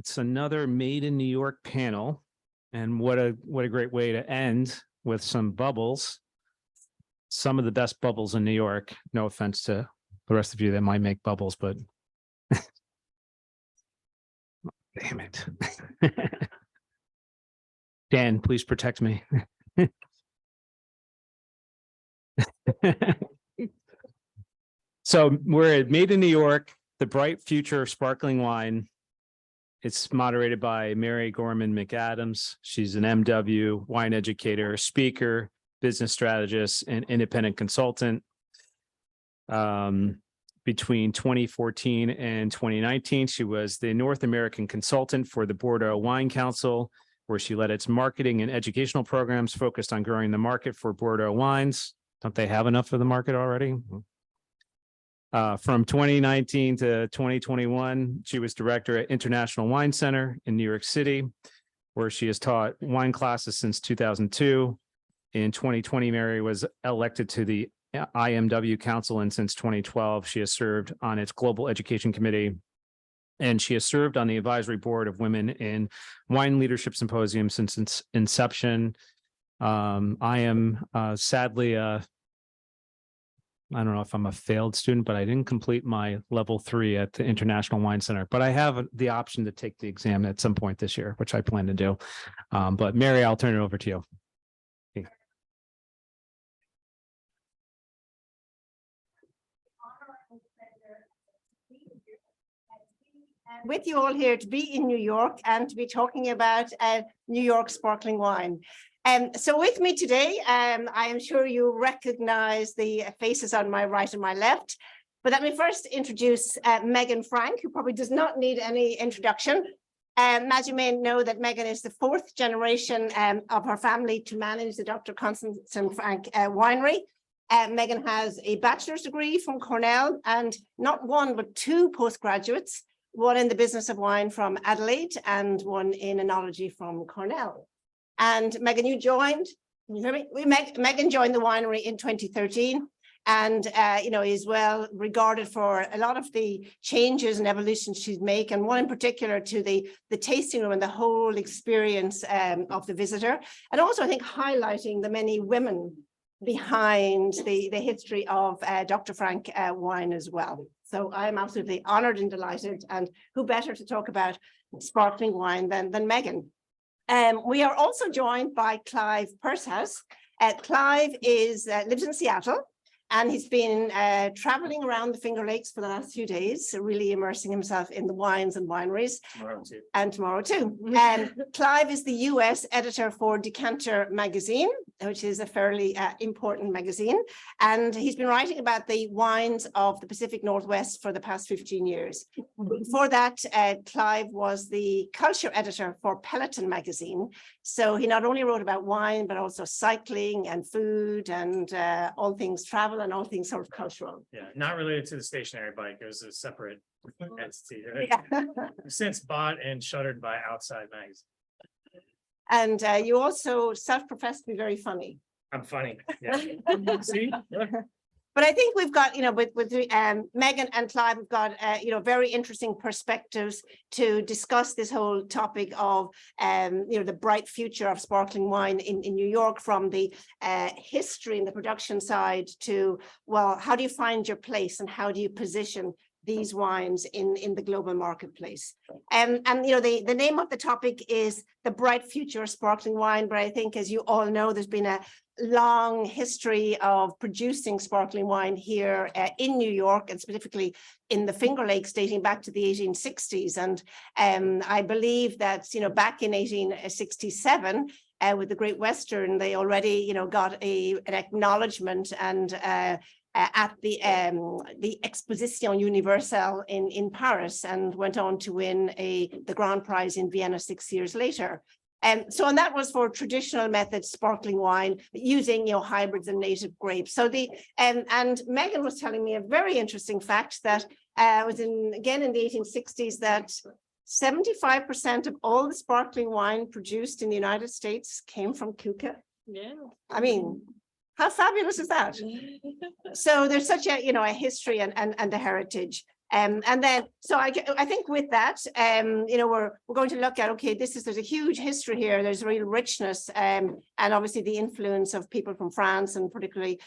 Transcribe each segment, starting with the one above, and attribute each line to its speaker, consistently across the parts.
Speaker 1: It's another Made in New York panel. And what a great way to end with some bubbles. Some of the best bubbles in New York. No offense to the rest of you that might make bubbles, but damn it. Dan, please protect me. So we're at Made in New York, the Bright Future Sparkling Wine. It's moderated by Mary Gorman McAdams. She's an MW, wine educator, speaker, business strategist, and independent consultant. Between 2014 and 2019, she was the North American consultant for the Bordeaux Wine Council, where she led its marketing and educational programs focused on growing the market for Bordeaux wines. Don't they have enough of the market already? From 2019 to 2021, she was director at International Wine Center in New York City, where she has taught wine classes since 2002. In 2020, Mary was elected to the IMW Council, and since 2012, she has served on its Global Education Committee, and she has served on the advisory board of Women in Wine Leadership Symposium since its inception. I am sadly, I don't know if I'm a failed student, but I didn't complete my level 3 at the International Wine Center, but I have the option to take the exam at some point this year, which I plan to do. But Mary, I'll turn it over to you.
Speaker 2: With you all here to be in New York and to be talking about New York sparkling wine. So with me today, I am sure you recognize the faces on my right and my left, but let me first introduce Meaghan Frank, who probably does not need any introduction. As you may know, that Meaghan is the 4th generation of her family to manage the Dr. Konstantin Frank Winery. Meaghan has a bachelor's degree from Cornell and not one, but 2 postgraduates, one in the business of wine from Adelaide and one in enology from Cornell. And Meaghan, you joined, can you hear me? Meaghan joined the winery in 2013 and, is well regarded for a lot of the changes and evolutions she'd make, and one in particular to the tasting room and the whole experience of the visitor. And also, I think, highlighting the many women behind the history of Dr. Frank wine as well. So I'm absolutely honored and delighted, and who better to talk about sparkling wine than Meaghan. We are also joined by Clive Pursehouse. Clive lives in Seattle, and he's been traveling around the Finger Lakes for the last few days, really immersing himself in the wines and wineries. Tomorrow too. Clive is the US editor for Decanter magazine, which is a fairly important magazine. And he's been writing about the wines of the Pacific Northwest for the past 15 years. Before that, Clive was the culture editor for Peloton magazine. So he not only wrote about wine, but also cycling and food and all things travel and all things sort of cultural.
Speaker 3: Yeah, not related to the stationary bike. It was a separate entity. Right?
Speaker 2: Yeah.
Speaker 3: Since bought and shuttered by Outside Magazine.
Speaker 2: And you also self-profess to be very funny.
Speaker 3: I'm funny. Yeah. See? Look.
Speaker 2: But I think we've got, with Meaghan and Clive, we've got, very interesting perspectives to discuss this whole topic of, the bright future of sparkling wine in New York, from the history and the production side to, well, how do you find your place and how do you position these wines in the global marketplace? And the name of the topic is the bright future of sparkling wine. But I think, as you all know, there's been a long history of producing sparkling wine here in New York, and specifically in the Finger Lakes, dating back to the 1860s. And I believe that, back in 1867, with the Great Western, they already, got an acknowledgement and at the Exposition Universelle in Paris, and went on to win the Grand Prize in Vienna 6 years later. And that was for traditional method sparkling wine using hybrids and native grapes. So and Meaghan was telling me a very interesting fact that was again in the 1860s, that 75% of all the sparkling wine produced in the United States came from Keuka. Yeah, I mean, how fabulous is that? So there's such a a history and a heritage. And then, so I think with that, you know, we're going to look at, okay, there's a huge history here. There's real richness, and obviously the influence of people from France, and particularly,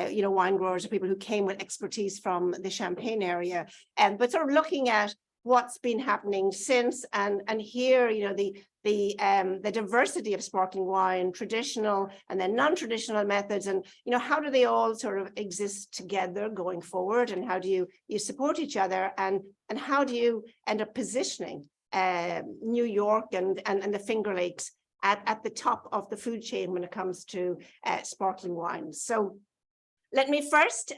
Speaker 2: you know, wine growers or people who came with expertise from the Champagne area. But sort of looking at what's been happening since, and here, you know, the diversity of sparkling wine, traditional and then non-traditional methods, and you know, how do they all sort of exist together going forward, and how do you support each other, and how do you end up positioning New York and the Finger Lakes at the top of the food chain when it comes to sparkling wines? So let me first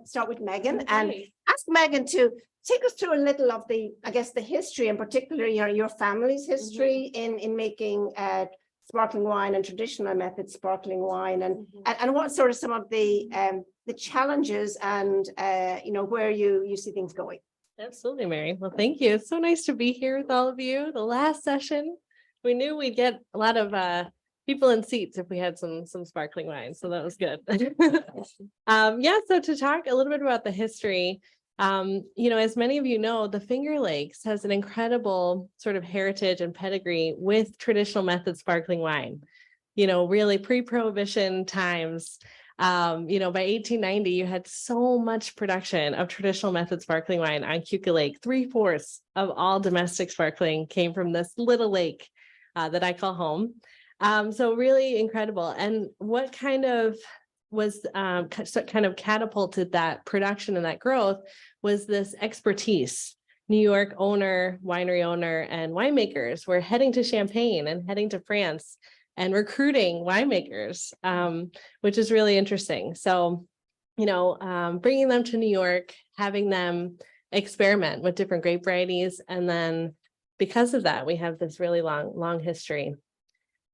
Speaker 2: start with Meaghan and ask Meaghan to take us through a little of the, I guess, the history, in particular, your family's history in making sparkling wine and traditional method sparkling wine, and what sort of some of the challenges and you know, where you see things going.
Speaker 4: Absolutely, Mary. Well, thank you. It's so nice to be here with all of you. The last session, we knew we'd get a lot of people in seats if we had some sparkling wine, so that was good. Yeah, so to talk a little bit about the history, you know, as many of you know, the Finger Lakes has an incredible sort of heritage and pedigree with traditional method sparkling wine. You know, really pre-prohibition times. You know, by 1890, you had so much production of traditional method sparkling wine on Keuka Lake. 3/4 of all domestic sparkling came from this little lake that I call home. So really incredible. And what kind of was kind of catapulted that production and that growth was this expertise. New York winery owner and winemakers were heading to Champagne and heading to France and recruiting winemakers, which is really interesting. So, you know, bringing them to New York, having them experiment with different grape varieties. And then because of that, we have this really long history.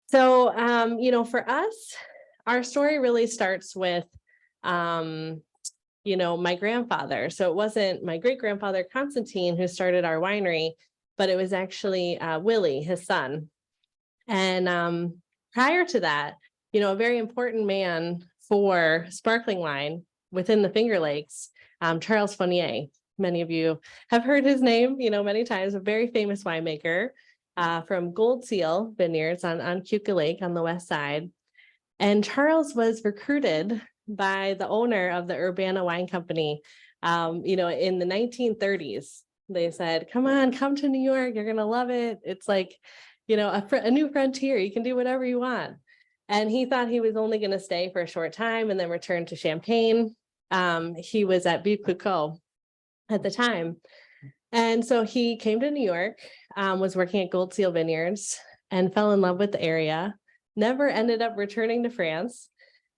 Speaker 4: So, you know, for us, our story really starts with, you know, my grandfather. So it wasn't my great grandfather, Konstantin, who started our winery, but it was actually Willie, his son. And prior to that, you know, a very important man for sparkling wine within the Finger Lakes, Charles Fournier. Many of you have heard his name, you know, many times, a very famous winemaker from Gold Seal Vineyards on Keuka Lake on the west side. And Charles was recruited by the owner of the Urbana Wine Company, you know, in the 1930s. They said, come on, come to New York. You're going to love it. It's like, you know, a new frontier. You can do whatever you want. And he thought he was only going to stay for a short time and then return to Champagne. He was at Vieux-Clicquot at the time. And so he came to New York, was working at Gold Seal Vineyards, and fell in love with the area. Never ended up returning to France,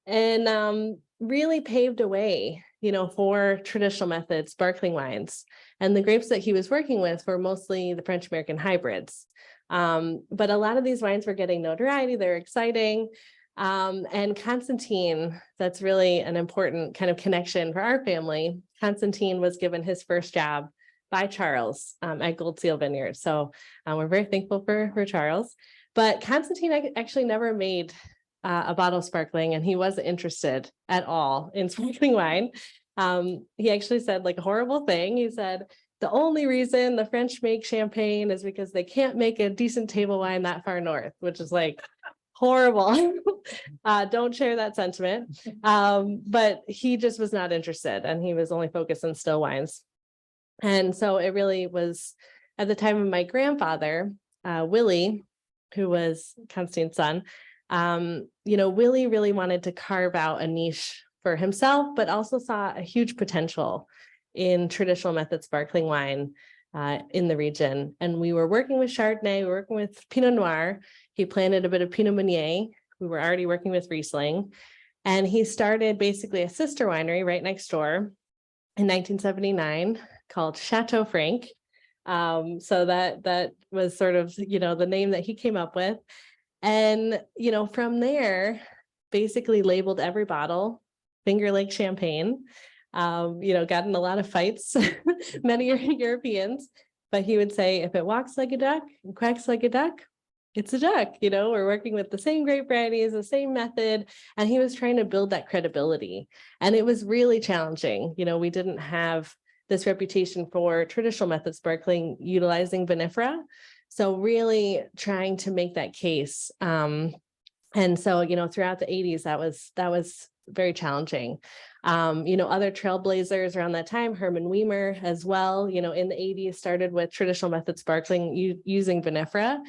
Speaker 4: and really paved a way, you know, for traditional methods, sparkling wines. And the grapes that he was working with were mostly the French American hybrids. But a lot of these wines were getting notoriety. They're exciting. And Konstantin, that's really an important kind of connection for our family. Konstantin was given his first job by Charles at Gold Seal Vineyards. So we're very thankful for Charles. But Konstantin actually never made a bottle of sparkling, and he wasn't interested at all in sparkling wine. He actually said like a horrible thing. He said, the only reason the French make champagne is because they can't make a decent table wine that far north, which is like horrible. Don't share that sentiment. But he just was not interested, and he was only focused on still wines. And so it really was at the time of my grandfather, Willie, who was Konstantin's son. You know, Willie really wanted to carve out a niche for himself, but also saw a huge potential in traditional method sparkling wine in the region. And we were working with Chardonnay, we were working with Pinot Noir. He planted a bit of Pinot Meunier. We were already working with Riesling. And he started basically a sister winery right next door in 1979 called Chateau Frank. So that was sort of, you know, the name that he came up with. And, you know, from there, basically labeled every bottle Finger Lake champagne. You know, got in a lot of fights, many Europeans, but he would say, if it walks like a duck and quacks like a duck, it's a duck. You know, we're working with the same grape varieties, the same method. And he was trying to build that credibility. And it was really challenging. You know, we didn't have this reputation for traditional method sparkling utilizing vinifera. So really trying to make that case. And so, you know, throughout the 80s, that was very challenging. You know, other trailblazers around that time, Herman Weimer as well, you know, in the 80s started with traditional method sparkling using vinifera.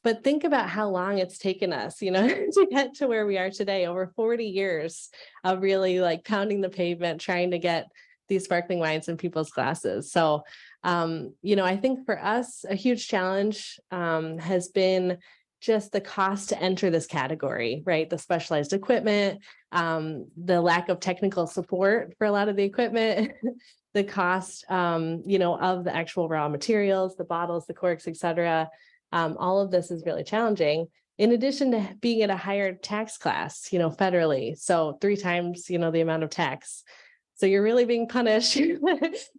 Speaker 4: But think about how long it's taken us, you know, to get to where we are today, over 40 years of really like pounding the pavement, trying to get these sparkling wines in people's glasses. So, you know, I think for us, a huge challenge has been just the cost to enter this category, right? The specialized equipment, the lack of technical support for a lot of the equipment, the cost, you know, of the actual raw materials, the bottles, the corks, et cetera. All of this is really challenging, in addition to being at a higher tax class, you know, federally. So 3 times, you know, the amount of tax. So you're really being punished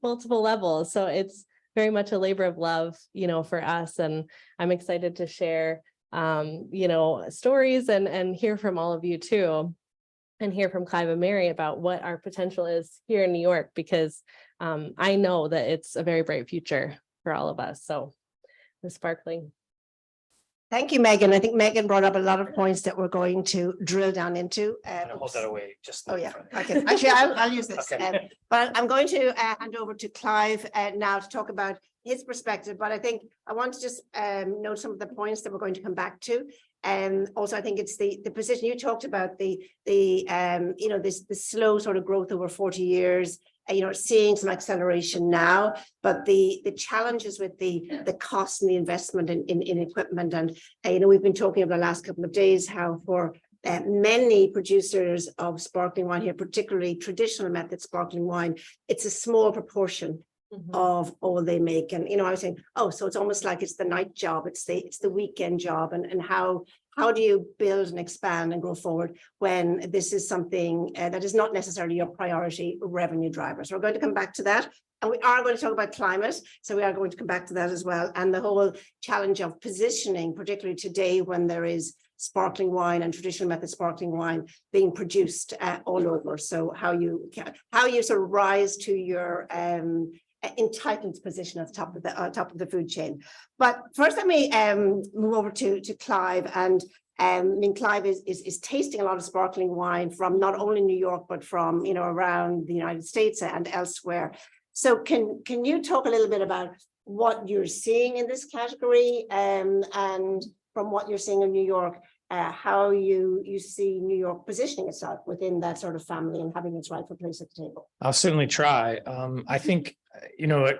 Speaker 4: multiple levels. So it's very much a labor of love, you know, for us. And I'm excited to share, you know, stories and hear from all of you too, and hear from Clive and Mary about what our potential is here in New York, because I know that it's a very bright future for all of us. So the sparkling.
Speaker 2: Thank you, Meaghan. I think Meaghan brought up a lot of points that we're going to drill down into.
Speaker 3: Hold that away, just.
Speaker 2: Oh, yeah, I can. Actually, I'll use this.
Speaker 3: Okay.
Speaker 2: But I'm going to hand over to Clive now to talk about his perspective. But I think I want to just note some of the points that we're going to come back to. And also, I think it's the position you talked about, the you know, the slow sort of growth over 40 years. You know, seeing some acceleration now, but the challenges with the cost and the investment in equipment. And you know, we've been talking over the last couple of days how for many producers of sparkling wine here, particularly traditional method sparkling wine, it's a small proportion of all they make. And you know, I was saying, oh, so it's almost like it's the night job, it's the weekend job, and how do you build and expand and grow forward when this is something that is not necessarily your priority revenue driver? So we're going to come back to that. And we are going to talk about climate. So we are going to come back to that as well. And the whole challenge of positioning, particularly today when there is sparkling wine and traditional method sparkling wine being produced all over. So how you sort of rise to your entitled position at the top of the food chain. But first, let me move over to Clive. And I mean, Clive is tasting a lot of sparkling wine from not only New York, but from, you know, around the United States and elsewhere. So can you talk a little bit about what you're seeing in this category, and from what you're seeing in New York, how you see New York positioning itself within that sort of family and having its rightful place at the table?
Speaker 5: I'll certainly try. I think, you know,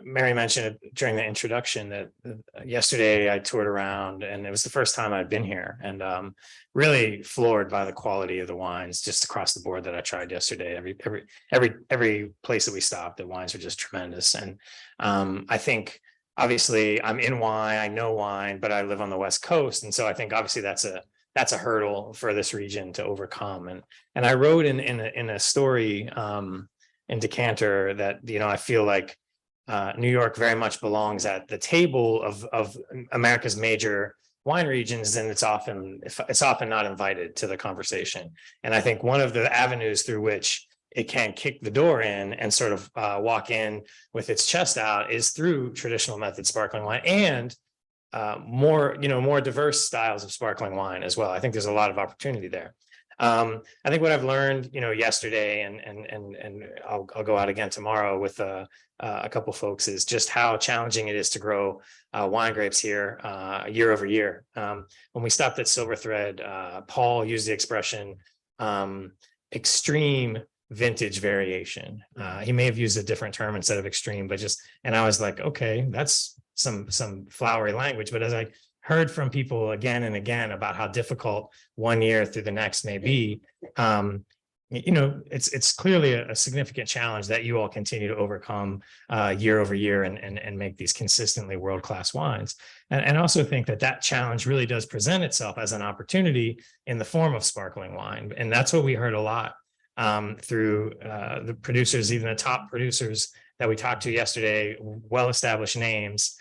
Speaker 5: Mary mentioned it during the introduction that yesterday I toured around, and it was the first time I'd been here, and really floored by the quality of the wines just across the board that I tried yesterday. Every place that we stopped, the wines were just tremendous. And I think, obviously, I'm in wine, I know wine, but I live on the West Coast. And so I think obviously that's a hurdle for this region to overcome. And I wrote in a story in Decanter that, you know, I feel like New York very much belongs at the table of America's major wine regions, and it's often not invited to the conversation. And I think one of the avenues through which it can kick the door in and sort of walk in with its chest out is through traditional method sparkling wine and more diverse styles of sparkling wine as well. I think there's a lot of opportunity there. I think what I've learned, you know, yesterday and I'll go out again tomorrow with a couple folks is just how challenging it is to grow wine grapes here year over year. When we stopped at Silver Thread, Paul used the expression extreme vintage variation. He may have used a different term instead of extreme, but and I was like, okay, that's some flowery language. But as I heard from people again and again about how difficult one year through the next may be, you know, it's clearly a significant challenge that you all continue to overcome year over year and make these consistently world-class wines. And I also think that challenge really does present itself as an opportunity in the form of sparkling wine. And that's what we heard a lot through the producers, even the top producers that we talked to yesterday, well-established names.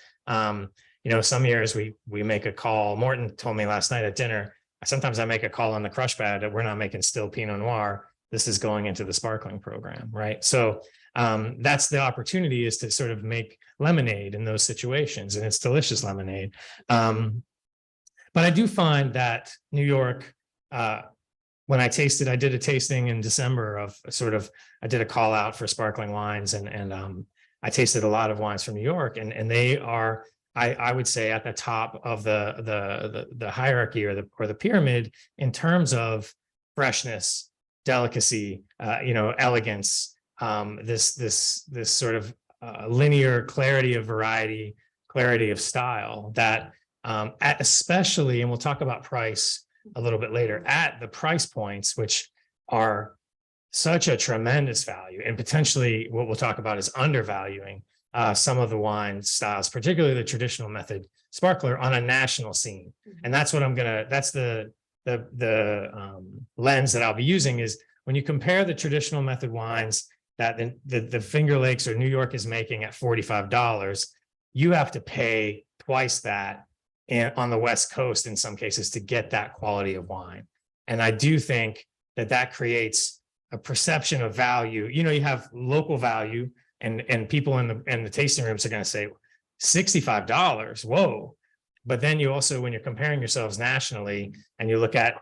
Speaker 5: You know, some years we make a call. Morton told me last night at dinner, sometimes I make a call on the crush pad that we're not making still Pinot Noir. this is going into the sparkling program, right? So that's the opportunity, is to sort of make lemonade in those situations, and it's delicious lemonade. But I do find that New York, when I did a tasting in December of I did a call out for sparkling wines, and I tasted a lot of wines from New York, and they are, I would say, at the top of the hierarchy or the pyramid in terms of freshness, delicacy, elegance, this sort of linear clarity of variety, clarity of style that especially, and we'll talk about price a little bit later, at the price points, which are such a tremendous value, and potentially what we'll talk about is undervaluing some of the wine styles, particularly the traditional method sparkler, on a national scene. And that's what that's the lens that I'll be using, is when you compare the traditional method wines that the Finger Lakes or New York is making at $45, you have to pay twice that on the West Coast in some cases to get that quality of wine. And I do think that creates a perception of value. You have local value, and people in the tasting rooms are going to say $65, whoa. But then you also, when you're comparing yourselves nationally and you look at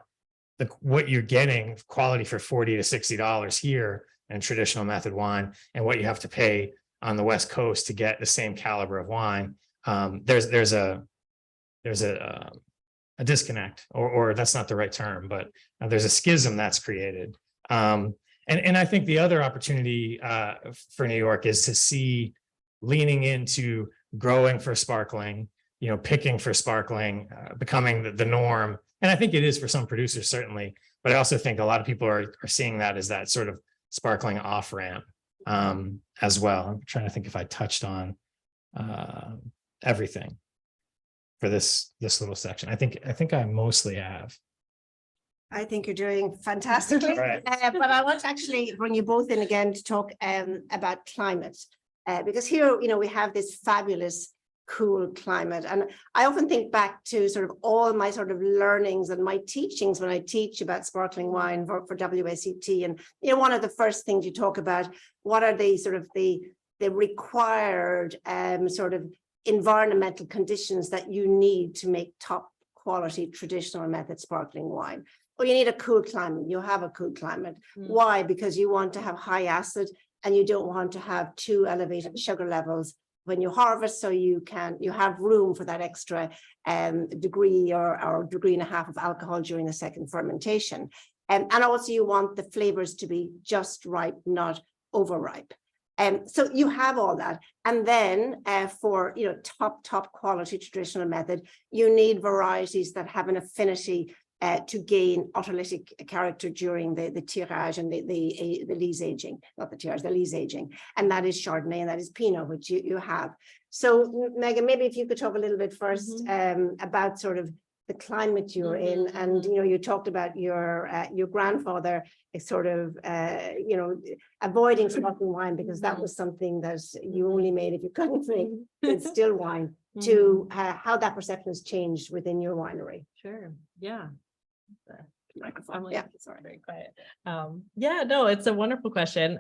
Speaker 5: what you're getting quality for $40 to $60 here in traditional method wine, and what you have to pay on the West Coast to get the same caliber of wine, there's a disconnect, or that's not the right term, but there's a schism that's created. And I think the other opportunity for New York is to see leaning into growing for sparkling, picking for sparkling, becoming the norm. And I think it is for some producers, certainly, but I also think a lot of people are seeing that as that sort of sparkling off ramp as well. I'm trying to think if I touched on everything for this little section. I think I mostly have.
Speaker 2: I think you're doing fantastically,
Speaker 5: Right.
Speaker 2: But I want to actually bring you both in again to talk about climate, because here, we have this fabulous cool climate. And I often think back to sort of all my sort of learnings and my teachings when I teach about sparkling wine for WSET. And, one of the first things you talk about, what are the sort of the required sort of environmental conditions that you need to make top quality traditional method sparkling wine. Well, you need a cool climate. You have a cool climate. Why? Because you want to have high acid, and you don't want to have too elevated sugar levels when you harvest, so you have room for that extra degree or degree and a half of alcohol during the second fermentation. And also you want the flavors to be just ripe, not overripe. So you have all that. And then for top quality traditional method, you need varieties that have an affinity to gain autolytic character during the tirage and the lees aging, not the tirage, the lees aging. And that is Chardonnay and that is Pinot, which you have. So Meaghan, maybe if you could talk a little bit first about sort of the climate you're in. And, you talked about your grandfather sort of, avoiding sparkling wine because that was something that you only made if you couldn't make still wine, to how that perception has changed within your winery.
Speaker 4: Sure. Yeah.
Speaker 2: Microphone.
Speaker 4: Like,
Speaker 2: Yeah, sorry.
Speaker 4: very quiet. Yeah, no, it's a wonderful question.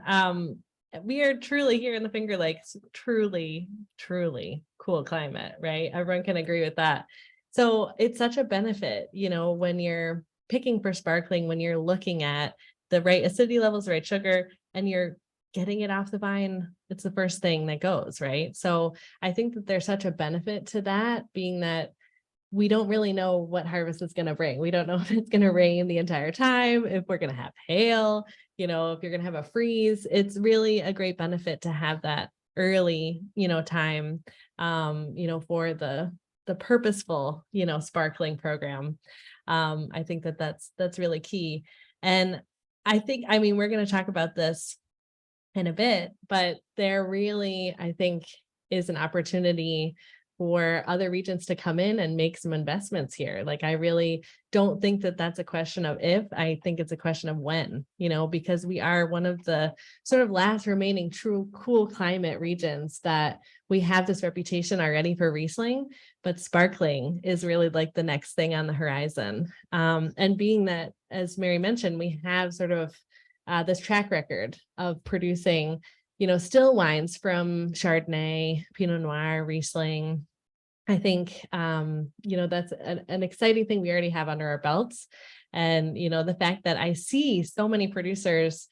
Speaker 4: We are truly here in the Finger Lakes, truly cool climate, right? Everyone can agree with that. So it's such a benefit, when you're picking for sparkling, when you're looking at the right acidity levels, the right sugar, and you're getting it off the vine, it's the first thing that goes, right? So I think that there's such a benefit to that, being that we don't really know what harvest is going to bring. We don't know if it's going to rain the entire time, if we're going to have hail, if you're going to have a freeze. It's really a great benefit to have that early, time, for the purposeful, sparkling program. I think that's really key. And we're going to talk about this in a bit, but there really, I think, is an opportunity for other regions to come in and make some investments here. Like, I really don't think that that's a question of if, I think it's a question of when, because we are one of the sort of last remaining true cool climate regions that we have this reputation already for Riesling, but sparkling is really like the next thing on the horizon. And being that, as Mary mentioned, we have sort of this track record of producing, still wines from Chardonnay, Pinot Noir, Riesling. I think, that's an exciting thing we already have under our belts. And, the fact that I see so many producers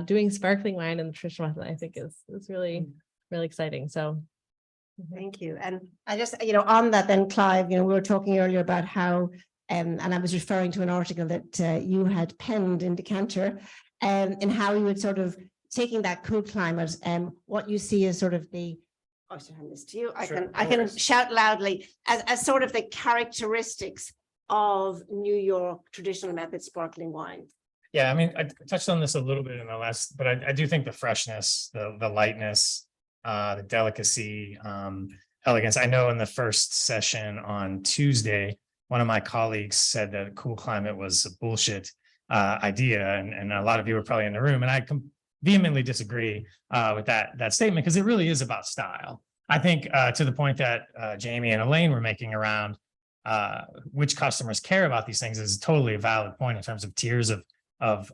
Speaker 4: doing sparkling wine in the traditional method, I think is really, really exciting. So.
Speaker 2: Thank you. And I just, on that then, Clive, we were talking earlier about how, and I was referring to an article that you had penned in Decanter, and how you would sort of taking that cool climate and what you see as sort of the, I should hand this to you. I can shout loudly as sort of the characteristics of New York traditional method sparkling wine.
Speaker 5: Yeah, I mean, I touched on this a little bit in the last, but I do think the freshness, the lightness, the delicacy, elegance. I know in the first session on Tuesday, one of my colleagues said that cool climate was a bullshit idea, and a lot of you were probably in the room, and I vehemently disagree with that statement, because it really is about style. I think to the point that Jamie and Elaine were making around which customers care about these things is totally a valid point in terms of tiers of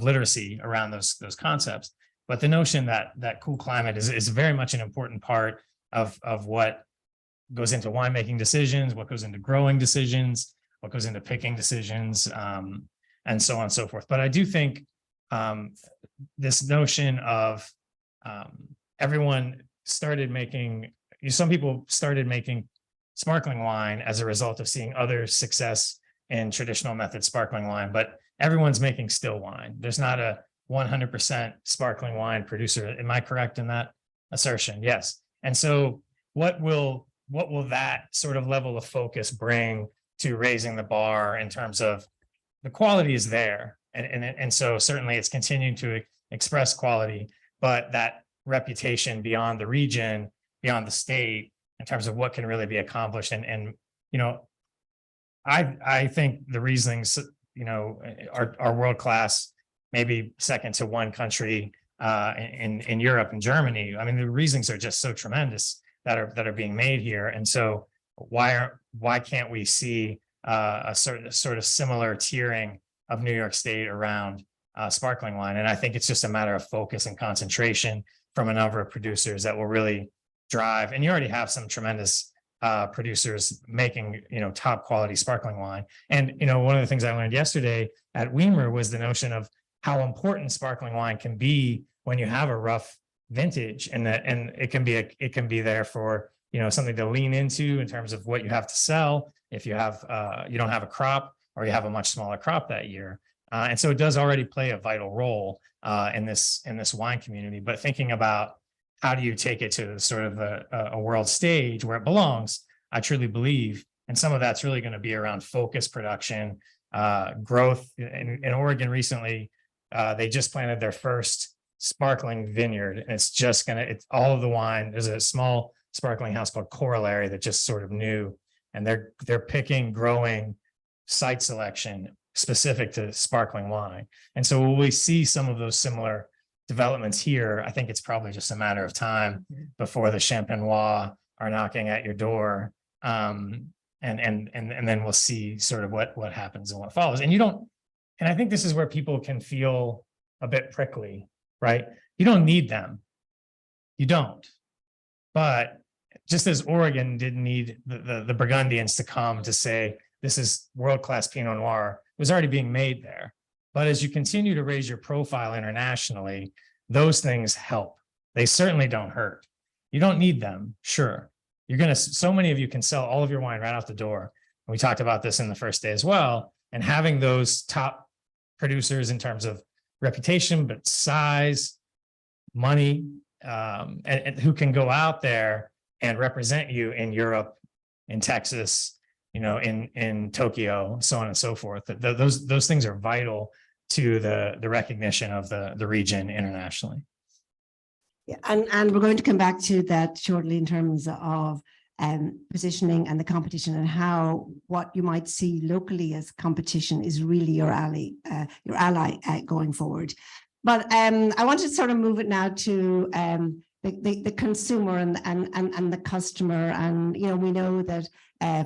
Speaker 5: literacy around those concepts. But the notion that cool climate is very much an important part of what goes into winemaking decisions, what goes into growing decisions, what goes into picking decisions, and so on and so forth. But I do think this notion of everyone started making, some people started making sparkling wine as a result of seeing other success in traditional method sparkling wine, but everyone's making still wine. There's not a 100% sparkling wine producer. Am I correct in that assertion? Yes. And so what will that sort of level of focus bring to raising the bar in terms of the quality is there? And so certainly it's continuing to express quality, but that reputation beyond the region, beyond the state, in terms of what can really be accomplished. And I think the Rieslings, are world-class, maybe second to one country in Europe and Germany. I mean, the Rieslings are just so tremendous that are being made here. And so why can't we see a sort of similar tiering of New York State around sparkling wine? And I think it's just a matter of focus and concentration from a number of producers that will really drive. And you already have some tremendous producers making, top quality sparkling wine. And, one of the things I learned yesterday at Weimer was the notion of how important sparkling wine can be when you have a rough vintage, and it can be there for, something to lean into in terms of what you have to sell. If you have, you don't have a crop, or you have a much smaller crop that year. And so it does already play a vital role in this wine community. But thinking about how do you take it to sort of a world stage where it belongs, I truly believe. And some of that's really going to be around focus production, growth. In Oregon recently, they just planted their first sparkling vineyard, and it's all of the wine. There's a small sparkling house called Corollary that just sort of new, and they're picking, growing, site selection specific to sparkling wine. And so will we see some of those similar developments here? I think it's probably just a matter of time before the Champenois are knocking at your door. And then we'll see sort of what happens and what follows. And I think this is where people can feel a bit prickly, right? You don't need them. You don't. But just as Oregon didn't need the Burgundians to come to say, this is world-class Pinot Noir, it was already being made there. But as you continue to raise your profile internationally, those things help. They certainly don't hurt. You don't need them, sure. So many of you can sell all of your wine right out the door. And we talked about this in the first day as well. And having those top producers in terms of reputation, but size, money, and who can go out there and represent you in Europe, in Texas, in Tokyo, so on and so forth. Those things are vital to the recognition of the region internationally.
Speaker 2: Yeah, and we're going to come back to that shortly in terms of positioning and the competition, and how what you might see locally as competition is really your ally going forward. But I want to sort of move it now to the consumer and the customer. And we know that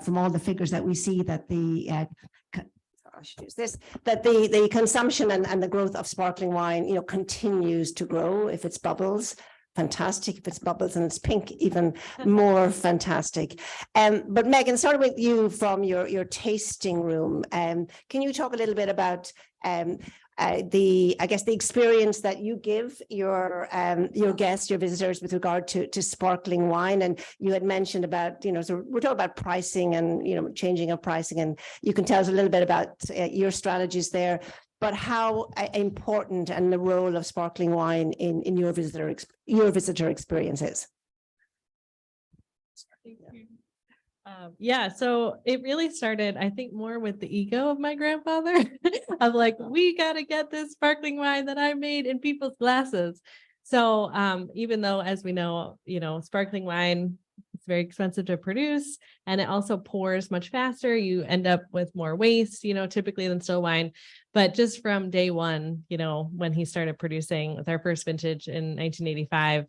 Speaker 2: from all the figures that we see that I should use this, that the consumption and the growth of sparkling wine, you know, continues to grow. If it's bubbles, fantastic. If it's bubbles and it's pink, even more fantastic. But Meaghan, starting with you from your tasting room, can you talk a little bit about the experience that you give your guests, your visitors, with regard to sparkling wine? And you had mentioned about, you know, so we're talking about pricing and, you know, changing of pricing, and you can tell us a little bit about your strategies there. But how important and the role of sparkling wine in your visitor experiences?
Speaker 4: Yeah, so it really started, I think, more with the ego of my grandfather of like, we got to get this sparkling wine that I made in people's glasses. So even though, as we know, you know, sparkling wine, it's very expensive to produce, and it also pours much faster. You end up with more waste, you know, typically than still wine. But just from day one, you know, when he started producing with our first vintage in 1985,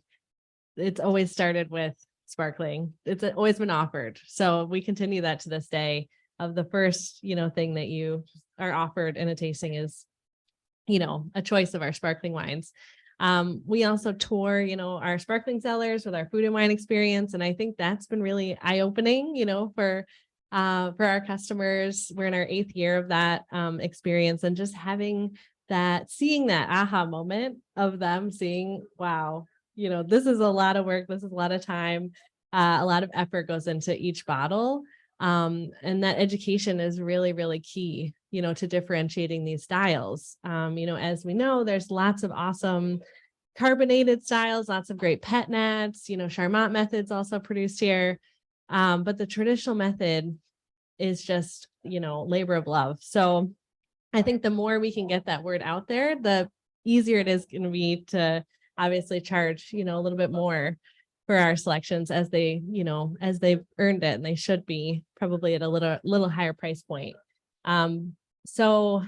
Speaker 4: it's always started with sparkling. It's always been offered. So we continue that to this day. Of the first, you know, thing that you are offered in a tasting is, you know, a choice of our sparkling wines. We also tour, you know, our sparkling cellars with our food and wine experience. And I think that's been really eye-opening, you know, for our customers. We're in our 8th year of that experience, and just having that, seeing that aha moment of them seeing, wow, you know, this is a lot of work. This is a lot of time. A lot of effort goes into each bottle. And that education is really, really key, you know, to differentiating these styles. You know, as we know, there's lots of awesome carbonated styles, lots of great pet nats, you know, Charmat methods also produced here. But the traditional method is just, you know, labor of love. So I think the more we can get that word out there, the easier it is going to be to obviously charge, you know, a little bit more for our selections, as they, you know, as they've earned it, and they should be probably at a little higher price point. So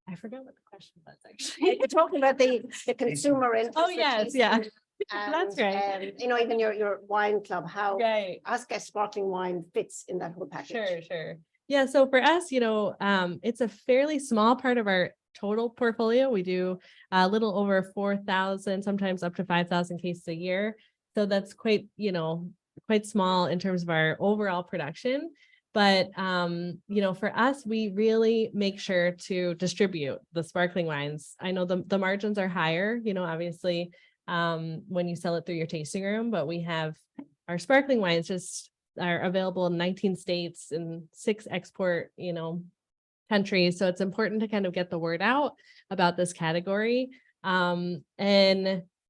Speaker 4: I forgot what the question was actually.
Speaker 2: You're talking about the consumer interest.
Speaker 4: Oh yes, yeah. That's right.
Speaker 2: You know, even your wine club, how
Speaker 4: Right.
Speaker 2: ask a sparkling wine fits in that whole package.
Speaker 4: Sure. Yeah, so for us, you know, it's a fairly small part of our total portfolio. We do a little over 4,000, sometimes up to 5,000 cases a year. So that's quite, you know, quite small in terms of our overall production. But, you know, for us, we really make sure to distribute the sparkling wines. I know the margins are higher, you know, obviously, when you sell it through your tasting room, but we have our sparkling wines just are available in 19 states and 6 export, you know, countries. So it's important to kind of get the word out about this category. And,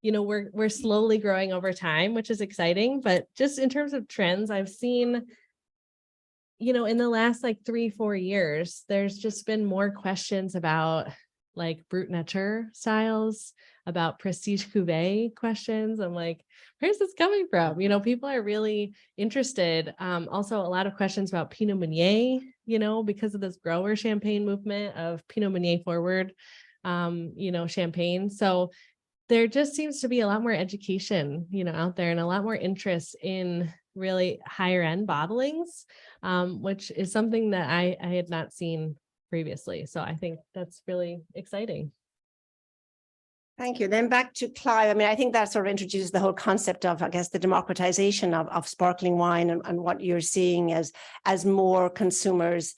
Speaker 4: you know, we're slowly growing over time, which is exciting. But just in terms of trends, I've seen, you know, in the last like 3-4 years, there's just been more questions about like Brut Nature styles, about prestige cuvee questions. I'm like, where's this coming from? You know, people are really interested. Also, a lot of questions about Pinot Meunier, you know, because of this grower champagne movement of Pinot Meunier forward, you know, champagne. So there just seems to be a lot more education, you know, out there, and a lot more interest in really higher end bottlings, which is something that I had not seen previously. So I think that's really exciting.
Speaker 2: Thank you. Then back to Clive. I mean, I think that sort of introduces the whole concept of, I guess, the democratization of sparkling wine, and what you're seeing as more consumers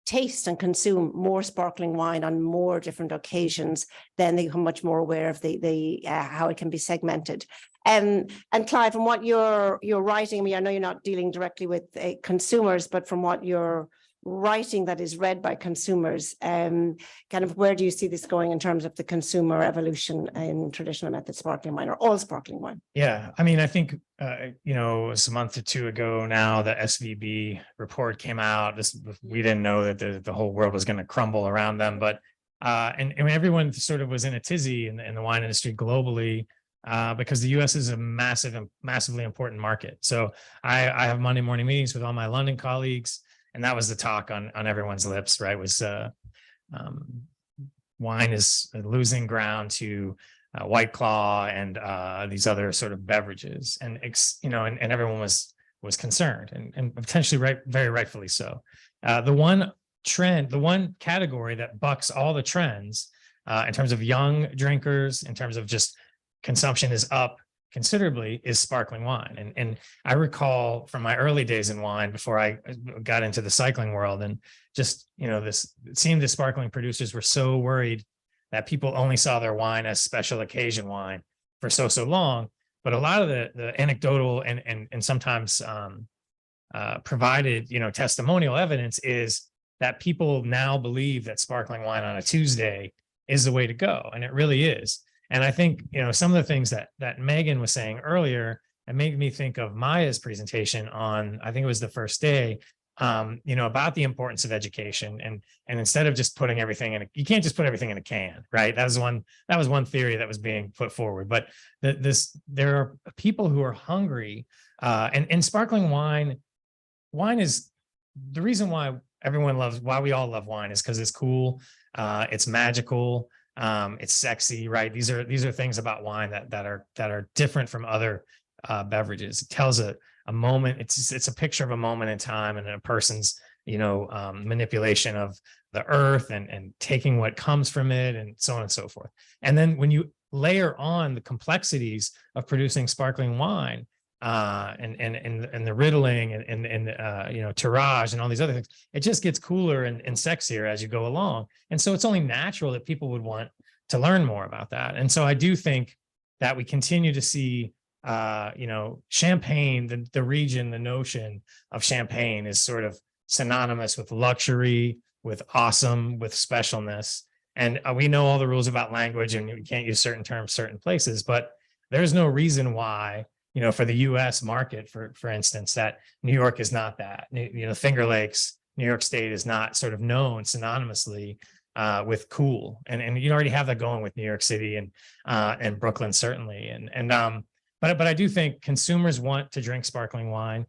Speaker 2: taste and consume more sparkling wine on more different occasions, then they become much more aware of the how it can be segmented. And Clive, from what you're writing, I mean, I know you're not dealing directly with consumers, but from what you're writing that is read by consumers, kind of where do you see this going in terms of the consumer evolution in traditional method sparkling wine, or all sparkling wine?
Speaker 5: Yeah, I mean, I think, you know, it was a month or 2 ago now, the SVB report came out. We didn't know that the whole world was going to crumble around them, but and everyone sort of was in a tizzy in the wine industry globally, because the US is a massively important market. So I have Monday morning meetings with all my London colleagues, and that was the talk on everyone's lips, right? Was wine is losing ground to White Claw and these other sort of beverages, and you know, and everyone was concerned, and potentially very rightfully so. The one trend, the one category that bucks all the trends in terms of young drinkers, in terms of just consumption is up considerably, is sparkling wine. And I recall from my early days in wine before I got into the cycling world, and just, it seemed the sparkling producers were so worried that people only saw their wine as special occasion wine for so long. But a lot of the anecdotal and sometimes provided, testimonial evidence is that people now believe that sparkling wine on a Tuesday is the way to go. And it really is. And I think, some of the things that Meaghan was saying earlier, it made me think of Maya's presentation on, I think it was the first day, about the importance of education. And instead of just putting everything you can't just put everything in a can, right? That was one theory that was being put forward. But there are people who are hungry, and sparkling wine is the reason why why we all love wine is because it's cool, it's magical, it's sexy, right? These are things about wine that are different from other beverages. It tells a moment. It's a picture of a moment in time and a person's manipulation of the earth and taking what comes from it and so on and so forth. And then when you layer on the complexities of producing sparkling wine, and the riddling and tirage and all these other things, it just gets cooler and sexier as you go along. And so it's only natural that people would want to learn more about that. And so I do think that we continue to see Champagne, the region, the notion of Champagne is sort of synonymous with luxury, with awesome, with specialness. And we know all the rules about language, and we can't use certain terms certain places, but there's no reason why, for the US market, for instance, that New York is not that. Finger Lakes, New York State is not sort of known synonymously with cool. And you already have that going with New York City and Brooklyn, certainly. But I do think consumers want to drink sparkling wine.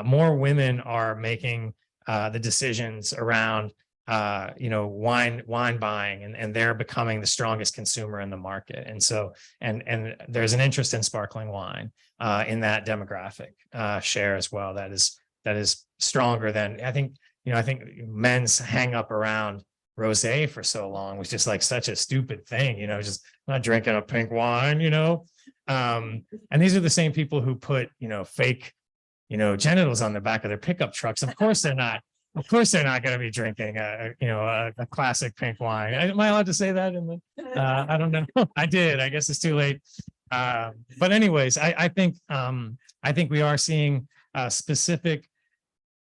Speaker 5: More women are making the decisions around wine buying, and they're becoming the strongest consumer in the market. And so and there's an interest in sparkling wine in that demographic share as well. That is stronger than I think men's hang up around rosé for so long was just like such a stupid thing, just not drinking a pink wine, and these are the same people who put fake genitals on the back of their pickup trucks. Of course they're not going to be drinking a classic pink wine. Am I allowed to say that I don't know. I did. I guess it's too late. But anyways, I think we are seeing specific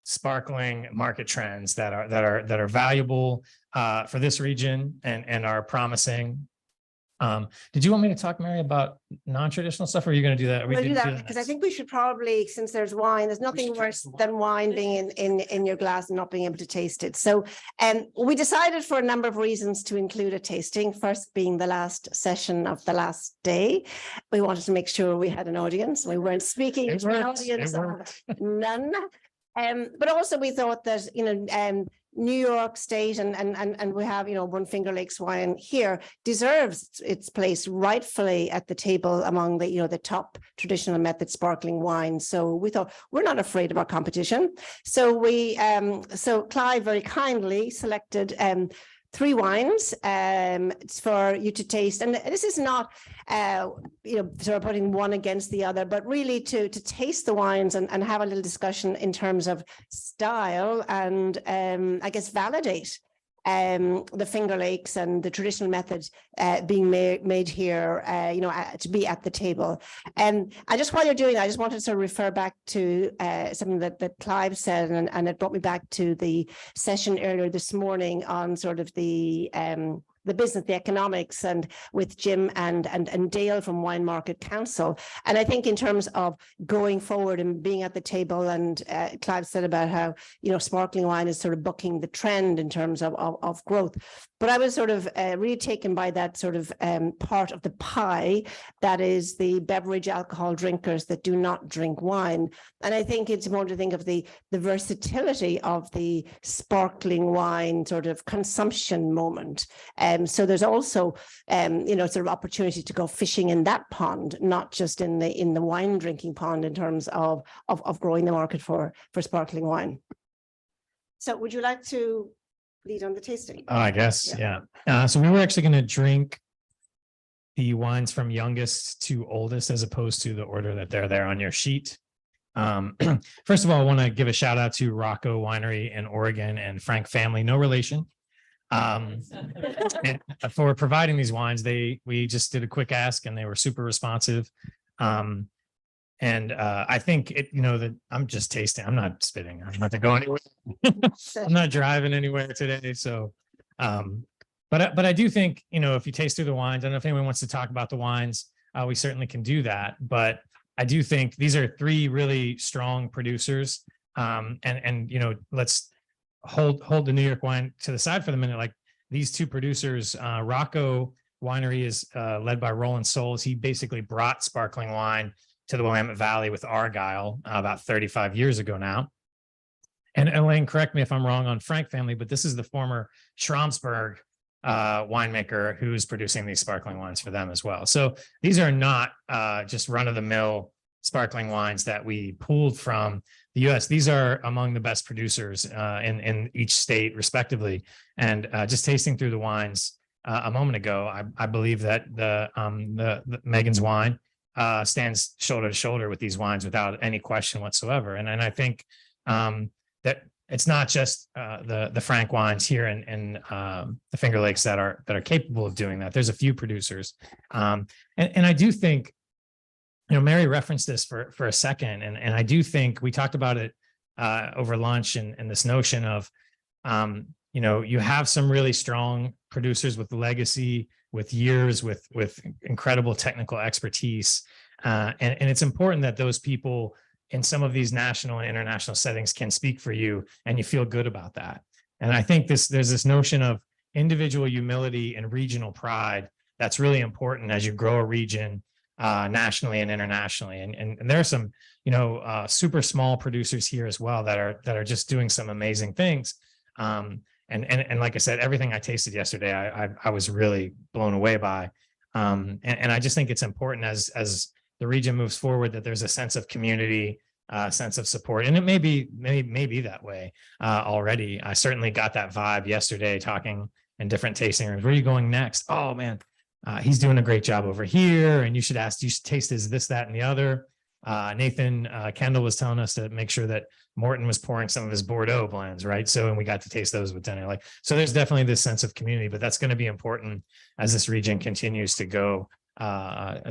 Speaker 5: sparkling market trends that are valuable for this region and are promising. Did you want me to talk, Mary, about non-traditional stuff, or are you going to do that?
Speaker 2: We'll do that because I think we should probably, since there's wine, there's nothing worse than wine being in your glass and not being able to taste it. So we decided for a number of reasons to include a tasting, first being the last session of the last day. We wanted to make sure we had an audience. We weren't speaking to an audience of none. But also we thought that, New York State and we have, One Finger Lakes wine here deserves its place rightfully at the table among the top traditional method sparkling wine. So we thought we're not afraid of our competition. So so Clive very kindly selected 3 wines for you to taste. And this is not, sort of putting one against the other, but really to taste the wines and have a little discussion in terms of style and I guess validate the Finger Lakes and the traditional method being made here, to be at the table. And I just, while you're doing that, I just wanted to sort of refer back to something that Clive said, and it brought me back to the session earlier this morning on sort of the business, the economics, and with Jim and Dale from Wine Market Council. And I think in terms of going forward and being at the table, and Clive said about how, sparkling wine is sort of bucking the trend in terms of growth. But I was sort of really taken by that sort of part of the pie that is the beverage alcohol drinkers that do not drink wine. And I think it's important to think of the versatility of the sparkling wine sort of consumption moment. So there's also, sort of opportunity to go fishing in that pond, not just in the wine drinking pond in terms of growing the market for sparkling wine. So would you like to lead on the tasting.
Speaker 5: Oh, I guess, yeah. So we were actually going to drink the wines from youngest to oldest as opposed to the order that they're there on your sheet. First of all, I want to give a shout out to Rocco Winery in Oregon and Frank family, no relation. And for providing these wines, we just did a quick ask and they were super responsive. I think that I'm just tasting. I'm not spitting. I'm not going anywhere. I'm not driving anywhere today. So, but I do think, if you taste through the wines, I don't know if anyone wants to talk about the wines. We certainly can do that. But I do think these are three really strong producers. Let's hold the New York wine to the side for the minute. Like these two producers, Rocco Winery is led by Roland Souls. He basically brought sparkling wine to the Willamette Valley with Argyle about 35 years ago now. And Elaine, correct me if I'm wrong on Frank family, but this is the former Schramsberg winemaker who's producing these sparkling wines for them as well. So these are not just run-of-the-mill sparkling wines that we pulled from the US. These are among the best producers in each state respectively. And just tasting through the wines a moment ago, I believe that the Meaghan's wine stands shoulder to shoulder with these wines without any question whatsoever. And I think that it's not just the Frank wines here in the Finger Lakes that are capable of doing that. There's a few producers, and I do think, Mary referenced this for a second, and I do think we talked about it over lunch, and this notion of you have some really strong producers with legacy, with years, with incredible technical expertise, and it's important that those people in some of these national and international settings can speak for you, and you feel good about that. And I think there's this notion of individual humility and regional pride that's really important as you grow a region nationally and internationally. And there are some, super small producers here as well that are just doing some amazing things. And like I said, everything I tasted yesterday, I was really blown away by. And I just think it's important as the region moves forward that there's a sense of community, sense of support, and it may be that way already. I certainly got that vibe yesterday talking in different tasting rooms. Where are you going next? Oh man, he's doing a great job over here, and you should taste his this, that, and the other. Nathan Kendall was telling us to make sure that Morton was pouring some of his Bordeaux blends, right? So, and we got to taste those with dinner. So there's definitely this sense of community, but that's going to be important as this region continues to go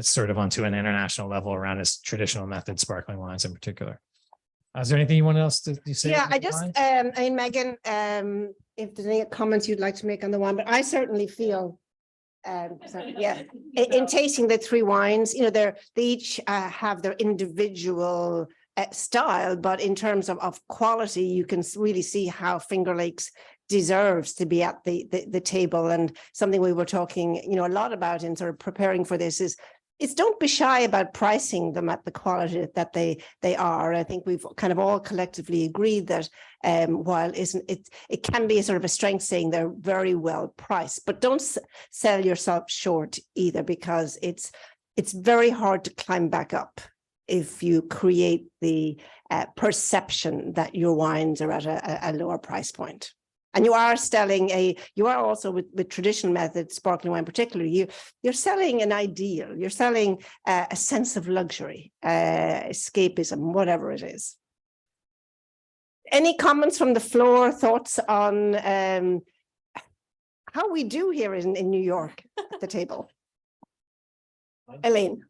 Speaker 5: sort of onto an international level around its traditional method sparkling wines in particular. Is there anything you want else to say?
Speaker 2: Yeah, Meaghan, if there's any comments you'd like to make on the wine, but I certainly feel in tasting the three wines, they each have their individual style, but in terms of quality, you can really see how Finger Lakes deserves to be at the table. And something we were talking, a lot about in sort of preparing for this is don't be shy about pricing them at the quality that they are. I think we've kind of all collectively agreed that while it can be a sort of a strength saying they're very well priced, but don't sell yourself short either, because it's very hard to climb back up if you create the perception that your wines are at a lower price point. And you are also with traditional methods, sparkling wine particularly, you're selling an ideal, you're selling a sense of luxury, escapism, whatever it is. Any comments from the floor, thoughts on how we do here in New York at the table? Elaine.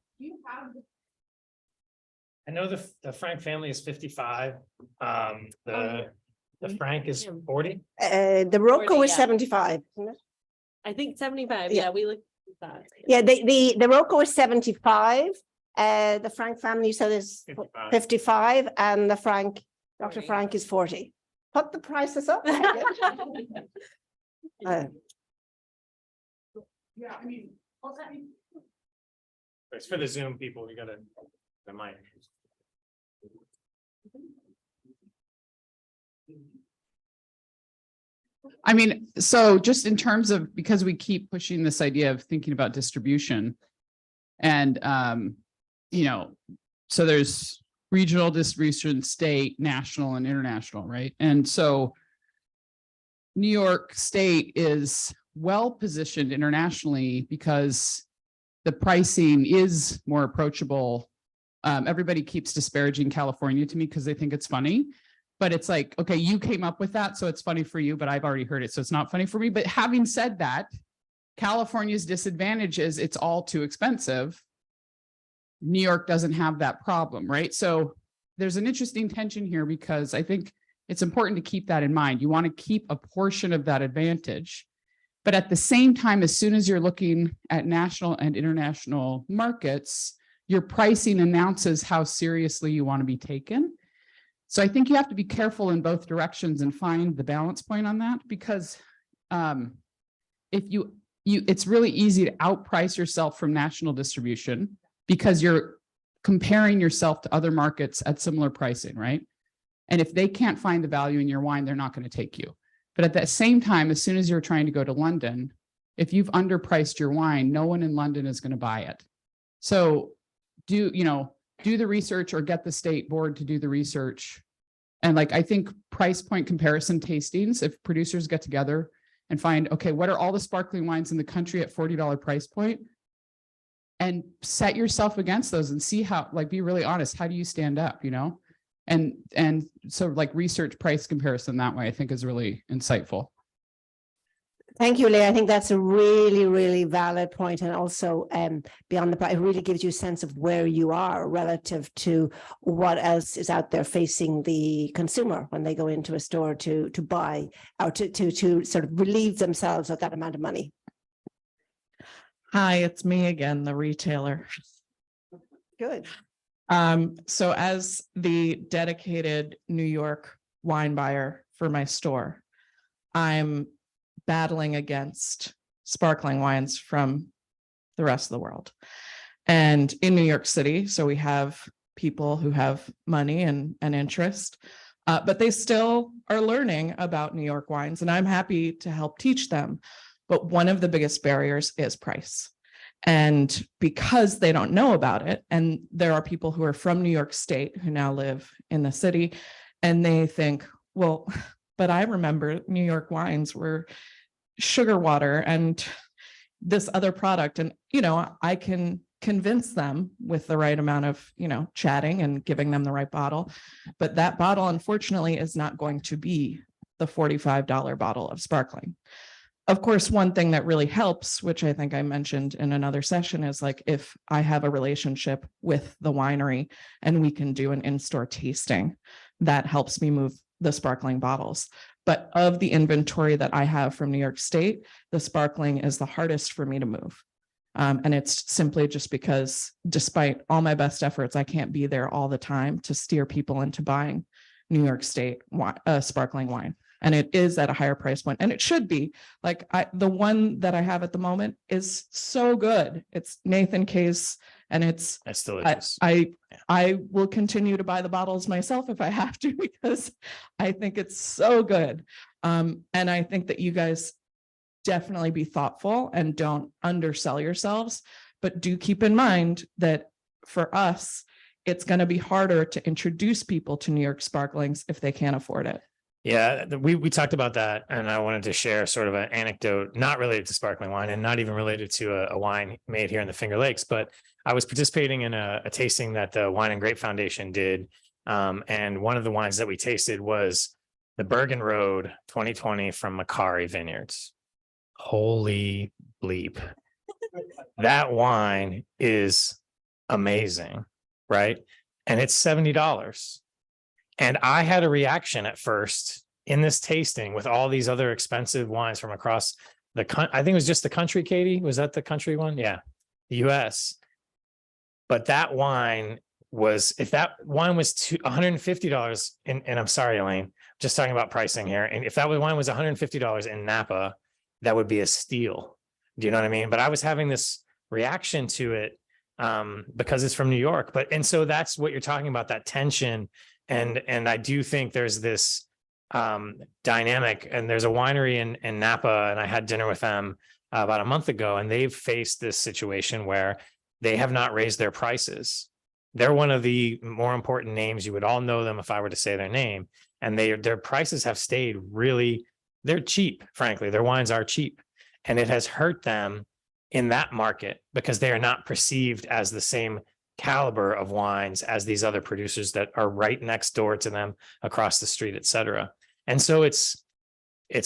Speaker 5: I know the Frank family is 55. The Frank is 40.
Speaker 2: The Rocco
Speaker 4: 40,
Speaker 2: is 75, isn't it?
Speaker 4: I think 75.
Speaker 2: Yeah.
Speaker 4: Yeah, we looked at that.
Speaker 2: Yeah, the Rocco is 75. The Frank family said is 55, and the Dr.
Speaker 4: 40.
Speaker 2: Frank is 40. Put the prices up.
Speaker 5: It's for the Zoom people. We got the mic.
Speaker 6: So just in terms of, because we keep pushing this idea of thinking about distribution and, so there's regional distribution, state, national, and international, right? And so New York State is well positioned internationally because the pricing is more approachable. Everybody keeps disparaging California to me because they think it's funny, but it's like, okay, you came up with that, so it's funny for you, but I've already heard it, so it's not funny for me. But having said that, California's disadvantage is it's all too expensive. New York doesn't have that problem, right? So there's an interesting tension here because I think it's important to keep that in mind. You want to keep a portion of that advantage, but at the same time, as soon as you're looking at national and international markets, your pricing announces how seriously you want to be taken. So I think you have to be careful in both directions and find the balance point on that, because if it's really easy to outprice yourself from national distribution because you're comparing yourself to other markets at similar pricing, right? And if they can't find the value in your wine, they're not going to take you. But at that same time, as soon as you're trying to go to London, if you've underpriced your wine, no one in London is going to buy it. So do the research or get the state board to do the research. And like, I think price point comparison tastings, if producers get together and find, okay, what are all the sparkling wines in the country at $40 price point? And set yourself against those and see how, like, be really honest. How do you stand up, And so like research price comparison that way, I think is really insightful.
Speaker 2: Thank you, Leah. I think that's a really, really valid point. And also beyond the price, it really gives you a sense of where you are relative to what else is out there facing the consumer when they go into a store to buy or to sort of relieve themselves of that amount of money.
Speaker 7: Hi, it's me again, the retailer.
Speaker 2: Good.
Speaker 7: So as the dedicated New York wine buyer for my store, I'm battling against sparkling wines from the rest of the world. And in New York City, so we have people who have money and interest, but they still are learning about New York wines, and I'm happy to help teach them. But one of the biggest barriers is price. And because they don't know about it, and there are people who are from New York State who now live in the city, and they think, well, but I remember New York wines were sugar water and this other product. And, I can convince them with the right amount of, chatting and giving them the right bottle. But that bottle, unfortunately, is not going to be the $45 bottle of sparkling. Of course, one thing that really helps, which I think I mentioned in another session, is like if I have a relationship with the winery and we can do an in-store tasting, that helps me move the sparkling bottles. But of the inventory that I have from New York State, the sparkling is the hardest for me to move. And it's simply just because despite all my best efforts, I can't be there all the time to steer people into buying New York State sparkling wine. And it is at a higher price point, and it should be. Like the one that I have at the moment is so good. It's Nathan Case, and it's
Speaker 5: delicious.
Speaker 7: I will continue to buy the bottles myself if I have to, because I think it's so good. And I think that you guys definitely be thoughtful and don't undersell yourselves, but do keep in mind that for us, it's going to be harder to introduce people to New York sparklings if they can't afford it.
Speaker 5: Yeah, we talked about that, and I wanted to share sort of an anecdote, not related to sparkling wine and not even related to a wine made here in the Finger Lakes, but I was participating in a tasting that the Wine and Grape Foundation did. And one of the wines that we tasted was the Bergen Road 2020 from Macari Vineyards. Holy bleep. That wine is amazing, right? And it's $70. And I had a reaction at first in this tasting with all these other expensive wines from across the country. I think it was just the country, Katie. Was that the country one? Yeah, the US. But that wine was, if that wine was $150, and I'm sorry, Elaine, just talking about pricing here. And if that wine was $150 in Napa, that would be a steal. Do you know what I mean? But I was having this reaction to it because it's from New York. And so that's what you're talking about, that tension. And I do think there's this dynamic, and there's a winery in Napa, and I had dinner with them about a month ago, and they've faced this situation where they have not raised their prices. They're one of the more important names. You would all know them if I were to say their name, and their prices have stayed really they're cheap, frankly, their wines are cheap. And it has hurt them in that market because they are not perceived as the same caliber of wines as these other producers that are right next door to them, across the street, et cetera. And so it's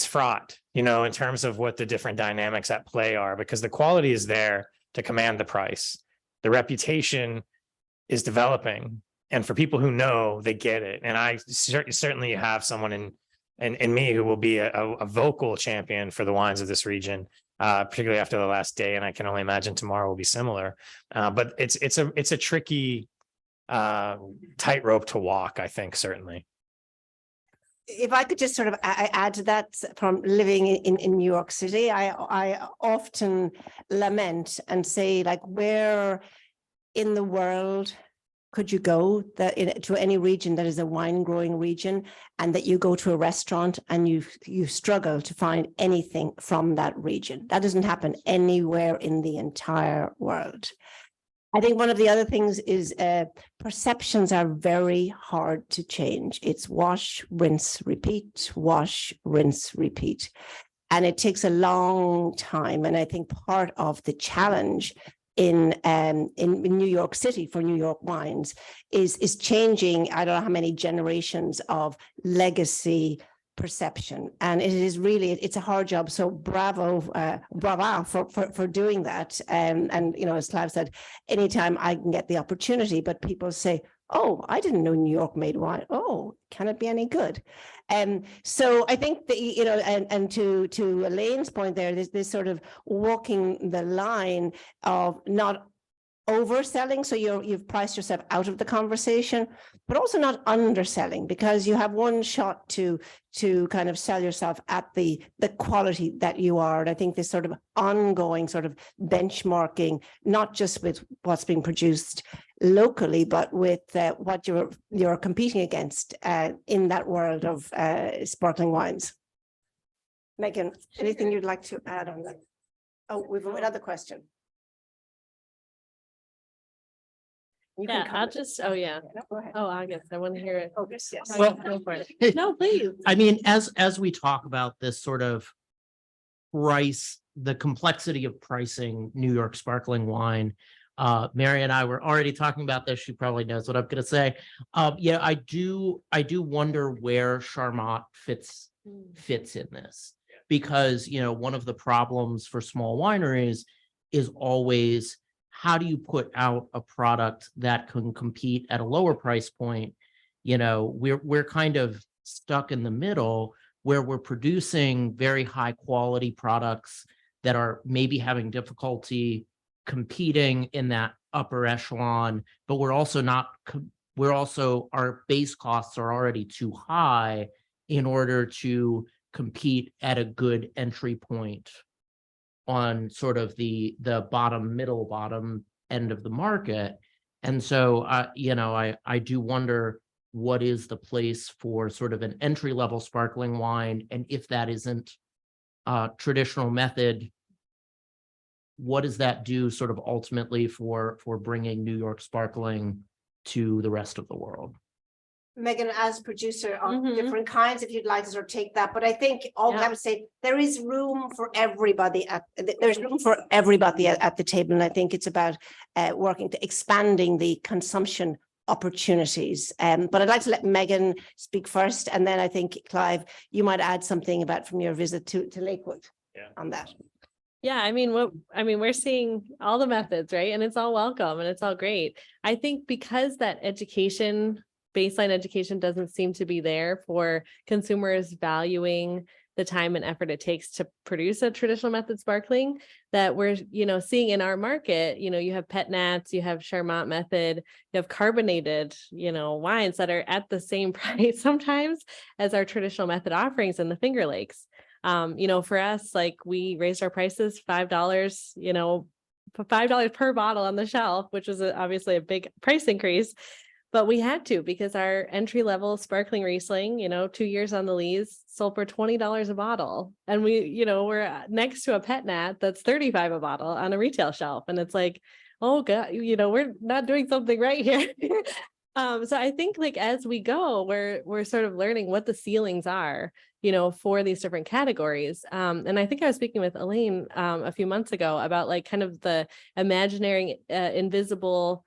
Speaker 5: fraught, in terms of what the different dynamics at play are, because the quality is there to command the price. The reputation is developing. And for people who know, they get it. And I certainly have someone in me who will be a vocal champion for the wines of this region, particularly after the last day. And I can only imagine tomorrow will be similar. But it's a tricky tightrope to walk, I think, certainly.
Speaker 2: If I could just sort of add to that, from living in New York City, I often lament and say, like, where in the world could you go to any region that is a wine growing region, and that you go to a restaurant and you struggle to find anything from that region? That doesn't happen anywhere in the entire world. I think one of the other things is perceptions are very hard to change. It's wash, rinse, repeat, wash, rinse, repeat. And it takes a long time. And I think part of the challenge in New York City for New York wines is changing, I don't know how many generations of legacy perception. And it is really, it's a hard job. So bravo for doing that. And as Clive said, anytime I can get the opportunity, but people say, oh, I didn't know New York made wine. Oh, can it be any good? So I think that, and to Elaine's point there, there's this sort of walking the line of not overselling, so you've priced yourself out of the conversation, but also not underselling, because you have one shot to kind of sell yourself at the quality that you are. And I think this sort of ongoing sort of benchmarking, not just with what's being produced locally, but with what you're competing against in that world of sparkling wines. Meaghan, anything you'd like to add on that? Oh, we've another question. You can
Speaker 4: I'll
Speaker 2: comment.
Speaker 4: just,
Speaker 2: No, go ahead.
Speaker 4: I guess I want to hear it.
Speaker 2: Oh, yes.
Speaker 8: Well,
Speaker 4: Go for it. No, please.
Speaker 8: I mean, as we talk about this sort of price, the complexity of pricing New York sparkling wine, Mary and I were already talking about this. She probably knows what I'm going to say. Yeah, I do wonder where Charmat fits in this, because one of the problems for small wineries is always, how do you put out a product that can compete at a lower price point? We're kind of stuck in the middle, where we're producing very high quality products that are maybe having difficulty competing in that upper echelon, but our base costs are already too high in order to compete at a good entry point on sort of the bottom end of the market. And so, I do wonder, what is the place for sort of an entry level sparkling wine? And if that isn't traditional method, what does that do sort of ultimately for bringing New York sparkling to the rest of the world?
Speaker 2: Meaghan, as producer on
Speaker 4: Mhm.
Speaker 2: different kinds, if you'd like to sort of take that, but I think I would say there is room for everybody at the table, and I think it's about working to expanding the consumption opportunities. But I'd like to let Meaghan speak first, and then I think, Clive, you might add something about from your visit to Lakewood on that.
Speaker 4: Yeah, we're seeing all the methods, right? And it's all welcome and it's all great. I think because that baseline education doesn't seem to be there for consumers valuing the time and effort it takes to produce a traditional method sparkling, that we're, seeing in our market. You have pet nats, you have Charmat method, you have carbonated, wines that are at the same price sometimes as our traditional method offerings in the Finger Lakes. For us, like, we raised our prices $5, $5 per bottle on the shelf, which was obviously a big price increase. But we had to, because our entry level sparkling Riesling, 2 years on the lease, sold for $20 a bottle. And we're next to a pet nat that's $35 a bottle on a retail shelf. And it's like, oh God, we're not doing something right here. So I think like as we go, we're sort of learning what the ceilings are, for these different categories. And I think I was speaking with Elaine a few months ago about like kind of the imaginary invisible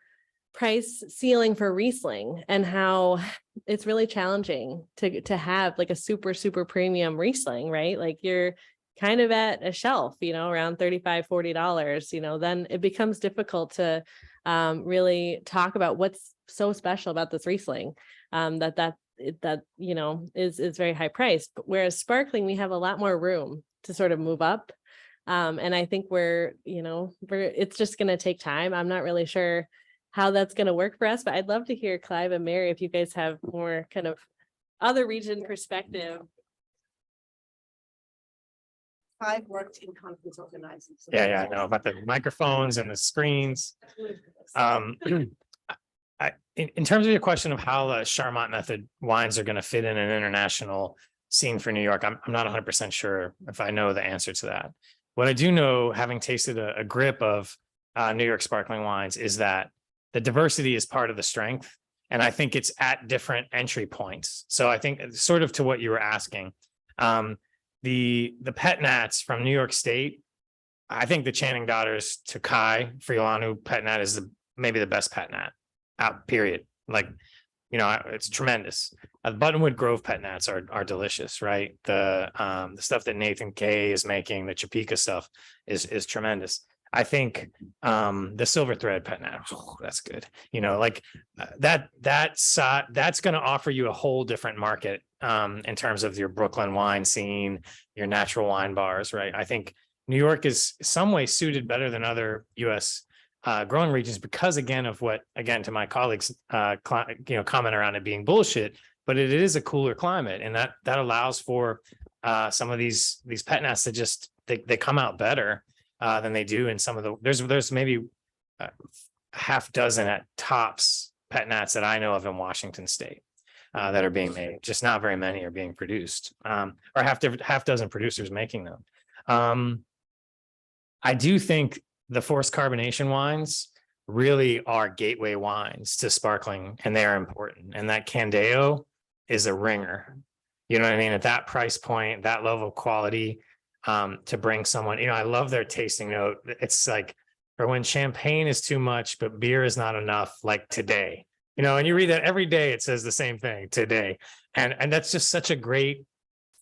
Speaker 4: price ceiling for Riesling and how it's really challenging to have like a super premium Riesling, right? Like you're kind of at a shelf, around $35-$40, then it becomes difficult to really talk about what's so special about this Riesling that is very high priced. But whereas sparkling, we have a lot more room to sort of move up. And I think it's just going to take time. I'm not really sure how that's going to work for us, but I'd love to hear Clive and Mary if you guys have more kind of other region perspective.
Speaker 2: I've worked in conference organizing. so
Speaker 5: Yeah, I know about the microphones and the screens. In terms of your question of how the Charmat method wines are going to fit in an international scene for New York, I'm not 100% sure if I know the answer to that. What I do know, having tasted a grip of New York sparkling wines, is that the diversity is part of the strength. And I think it's at different entry points. So I think sort of to what you were asking, the pet nats from New York State, I think the Channing daughters Tokai Friulanu pet nat is maybe the best pet nat out, period. Like, it's tremendous. The Buttonwood Grove pet nats are delicious, right? The stuff that Nathan K is making, the Chapika stuff is tremendous. I think the Silver Thread pet nat, that's good. That's going to offer you a whole different market in terms of your Brooklyn wine scene, your natural wine bars, right? I think New York is some way suited better than other U.S. Growing regions because, again, to my colleagues, comment around it being bullshit, but it is a cooler climate, and that allows for some of these pet nats to just they come out better than they do in some of the. There's maybe half dozen at tops pet nats that I know of in Washington State that are being made. Just not very many are being produced, or half dozen producers making them. I do think the forced carbonation wines really are gateway wines to sparkling, and they are important. And that Candeo is a ringer. You know what I mean? At that price point, that level of quality, to bring someone, I love their tasting note. It's like, for when champagne is too much, but beer is not enough, like today, and you read that every day, it says the same thing, today. And that's just such a great,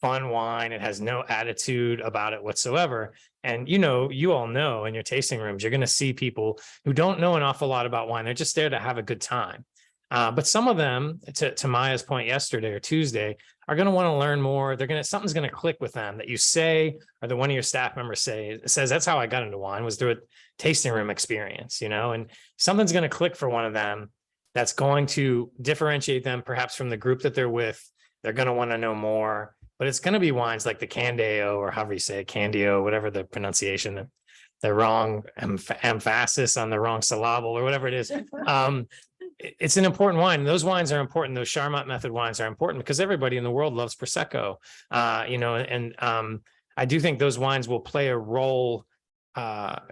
Speaker 5: fun wine. It has no attitude about it whatsoever. And, you all know in your tasting rooms, you're going to see people who don't know an awful lot about wine. They're just there to have a good time. But some of them, to Maya's point yesterday or Tuesday, are going to want to learn more. Something's going to click with them that you say, or that one of your staff members says, that's how I got into wine, was through a tasting room experience, and something's going to click for one of them that's going to differentiate them perhaps from the group that they're with. They're going to want to know more, but it's going to be wines like the Candeo, or however you say it, Candeo, whatever the pronunciation, the wrong emphasis on the wrong syllable or whatever it is. It's an important wine. Those wines are important. Those Charmat method wines are important because everybody in the world loves Prosecco, and I do think those wines will play a role,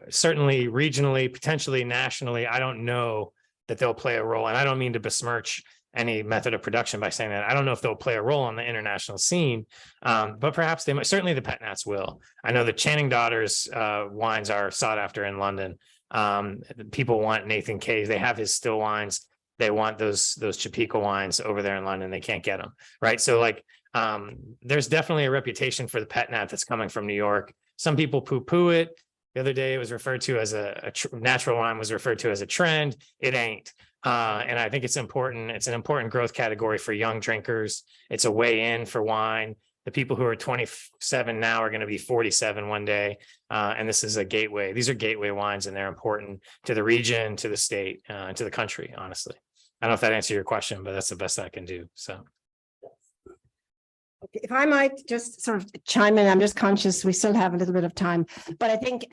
Speaker 5: certainly regionally, potentially nationally. I don't know that they'll play a role, and I don't mean to besmirch any method of production by saying that. I don't know if they'll play a role on the international scene, but perhaps they might. Certainly the pet nats will. I know the Channing daughters wines are sought after in London. People want Nathan K. They have his still wines. They want those Chapika wines over there in London. They can't get them, right? So there's definitely a reputation for the pet nat that's coming from New York. Some people poo-poo it. The other day it was referred to as a natural wine was referred to as a trend. It ain't. And I think it's important. It's an important growth category for young drinkers. It's a way in for wine. The people who are 27 now are going to be 47 one day. And this is a gateway. These are gateway wines, and they're important to the region, to the state, and to the country, honestly. I don't know if that answered your question, but that's the best I can do. So.
Speaker 2: Okay, if I might just sort of chime in, I'm just conscious we still have a little bit of time, but I think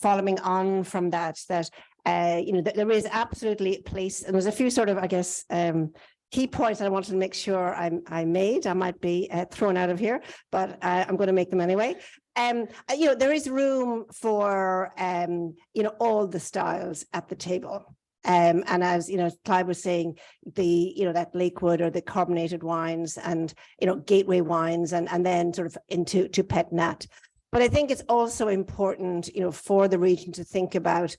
Speaker 2: following on from that there is absolutely a place, and there's a few sort of, I guess, key points I wanted to make sure I made. I might be thrown out of here, but I'm going to make them anyway. There is room for all the styles at the table. And as you know, Clive was saying, that Lakewood or the carbonated wines and gateway wines, and then sort of into pet nat. But I think it's also important, for the region to think about,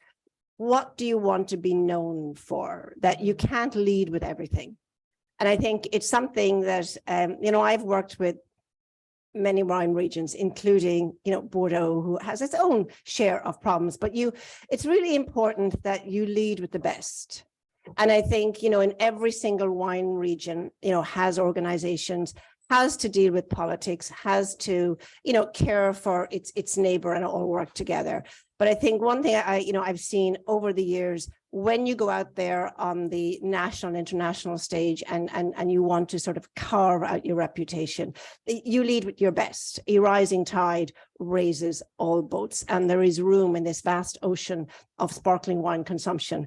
Speaker 2: what do you want to be known for? That you can't lead with everything. And I think it's something that, I've worked with many wine regions, including, Bordeaux, who has its own share of problems, but it's really important that you lead with the best. And I think, in every single wine region, has organizations, has to deal with politics, has to, care for its neighbor and all work together. But I think one thing I've seen over the years, when you go out there on the national and international stage and you want to sort of carve out your reputation, you lead with your best. A rising tide raises all boats, and there is room in this vast ocean of sparkling wine consumption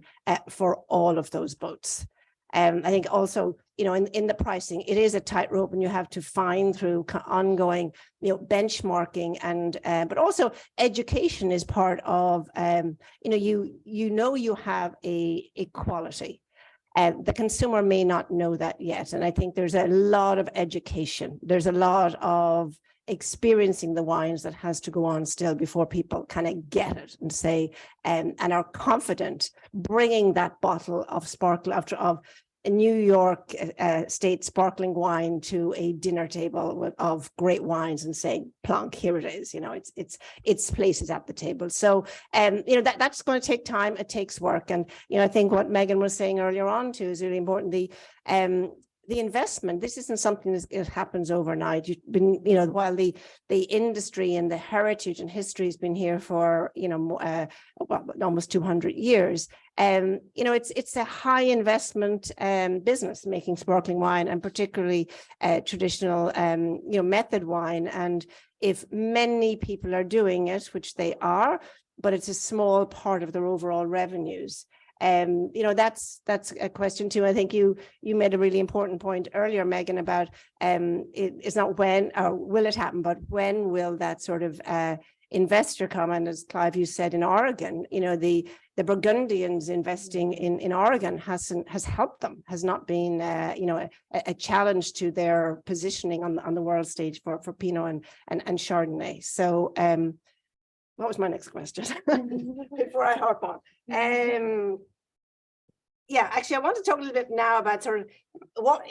Speaker 2: for all of those boats. I think also, in the pricing, it is a tightrope, and you have to find through ongoing, benchmarking, and but also education is part of, you have a quality. The consumer may not know that yet, and I think there's a lot of education. There's a lot of experiencing the wines that has to go on still before people kind of get it and say, and are confident bringing that bottle of of a New York State sparkling wine to a dinner table of great wines and saying, plonk, here it is. It's places at the table. So, that's going to take time. It takes work. And, I think what Meaghan was saying earlier on too is really important. The investment, this isn't something that happens overnight. You've been, while the industry and the heritage and history has been here for, almost 200 years. It's a high investment business, making sparkling wine, and particularly traditional, method wine. And if many people are doing it, which they are, but it's a small part of their overall revenues. That's a question too. I think you made a really important point earlier, Meaghan, about it's not when or will it happen, but when will that sort of investor come? And as Clive, you said, in Oregon, the Burgundians investing in Oregon has helped them, has not been a challenge to their positioning on the world stage for Pinot and Chardonnay. So what was my next question before I harp on? Actually, I want to talk a little bit now about sort of what,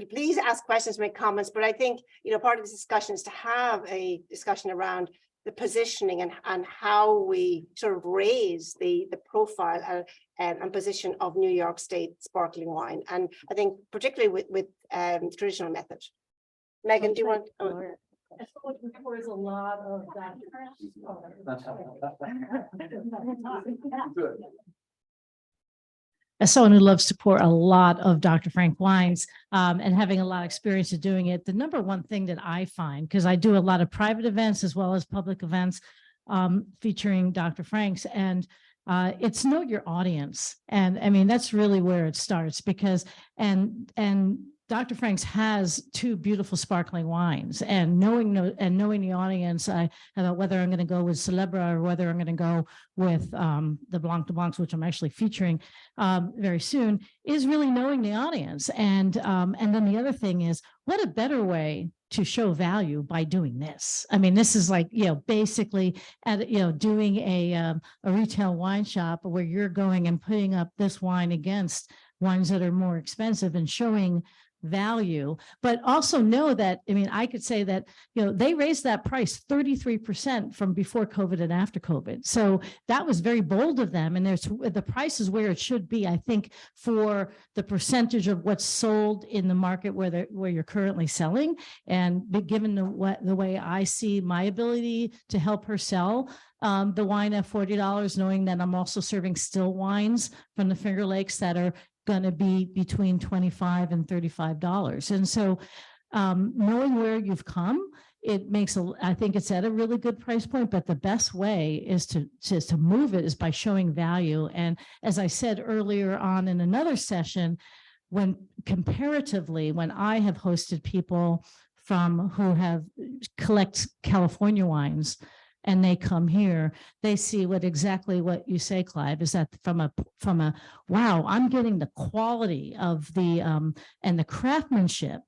Speaker 2: please ask questions, make comments, but I think, part of this discussion is to have a discussion around the positioning and how we sort of raise the profile and position of New York State sparkling wine. And I think particularly with traditional method. Meaghan, do you want?
Speaker 9: Requires a lot of that. As someone who loves to pour a lot of Dr. Frank wines and having a lot of experience of doing it, the number one thing that I find, because I do a lot of private events as well as public events featuring Dr. Frank's, and it's know your audience. And I mean, that's really where it starts, because and Dr. Frank's has two beautiful sparkling wines, and knowing the audience about whether I'm going to go with Celebra or whether I'm going to go with the Blanc de Blancs, which I'm actually featuring very soon, is really knowing the audience. And then the other thing is, what a better way to show value by doing this. I mean, this is like, basically doing a retail wine shop where you're going and putting up this wine against wines that are more expensive and showing value. But also know that, I mean, I could say that, they raised that price 33% from before COVID and after COVID. So that was very bold of them. And the price is where it should be, I think, for the percentage of what's sold in the market where you're currently selling. And given the way I see my ability to help her sell the wine at $40, knowing that I'm also serving still wines from the Finger Lakes that are going to be between $25 and $35. And so knowing where you've come, it makes I think it's at a really good price point, but the best way is to move it is by showing value. And as I said earlier on in another session, when I have hosted people who have collect California wines, and they come here, they see exactly what you say, Clive, is that from a wow, I'm getting the quality of the and the craftsmanship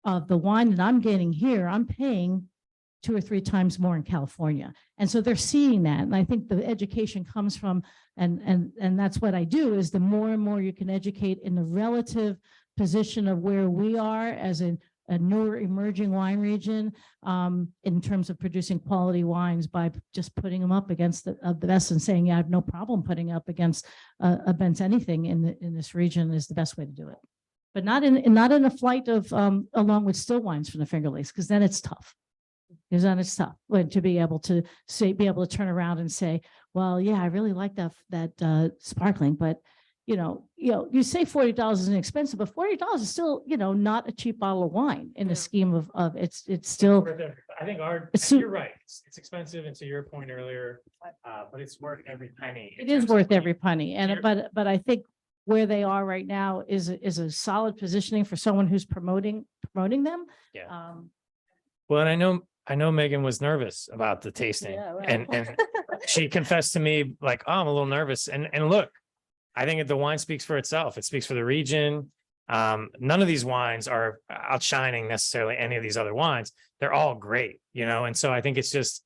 Speaker 9: of the wine that I'm getting here, I'm paying 2 or 3 times more in California. And so they're seeing that. And I think the education comes from, and that's what I do, is the more and more you can educate in the relative position of where we are as a newer emerging wine region in terms of producing quality wines by just putting them up against the best and saying, yeah, I have no problem putting up against anything in this region is the best way to do it. But not in a flight of along with still wines from the Finger Lakes, because then it's tough. Because then it's tough to be able to turn around and say, well, yeah, I really like that sparkling, but you say $40 is inexpensive, but $40 is still, not a cheap bottle of wine in the scheme of it's still.
Speaker 5: I think you're right. It's expensive. And to your point earlier, but it's worth every penny.
Speaker 9: It is worth every penny. But I think where they are right now is a solid positioning for someone who's promoting them.
Speaker 5: Yeah. Well, and I know Meaghan was nervous about the tasting,
Speaker 4: Yeah, right.
Speaker 5: and she confessed to me like, oh, I'm a little nervous. And look, I think the wine speaks for itself. It speaks for the region. None of these wines are outshining necessarily any of these other wines. They're all great, and so I think it's just,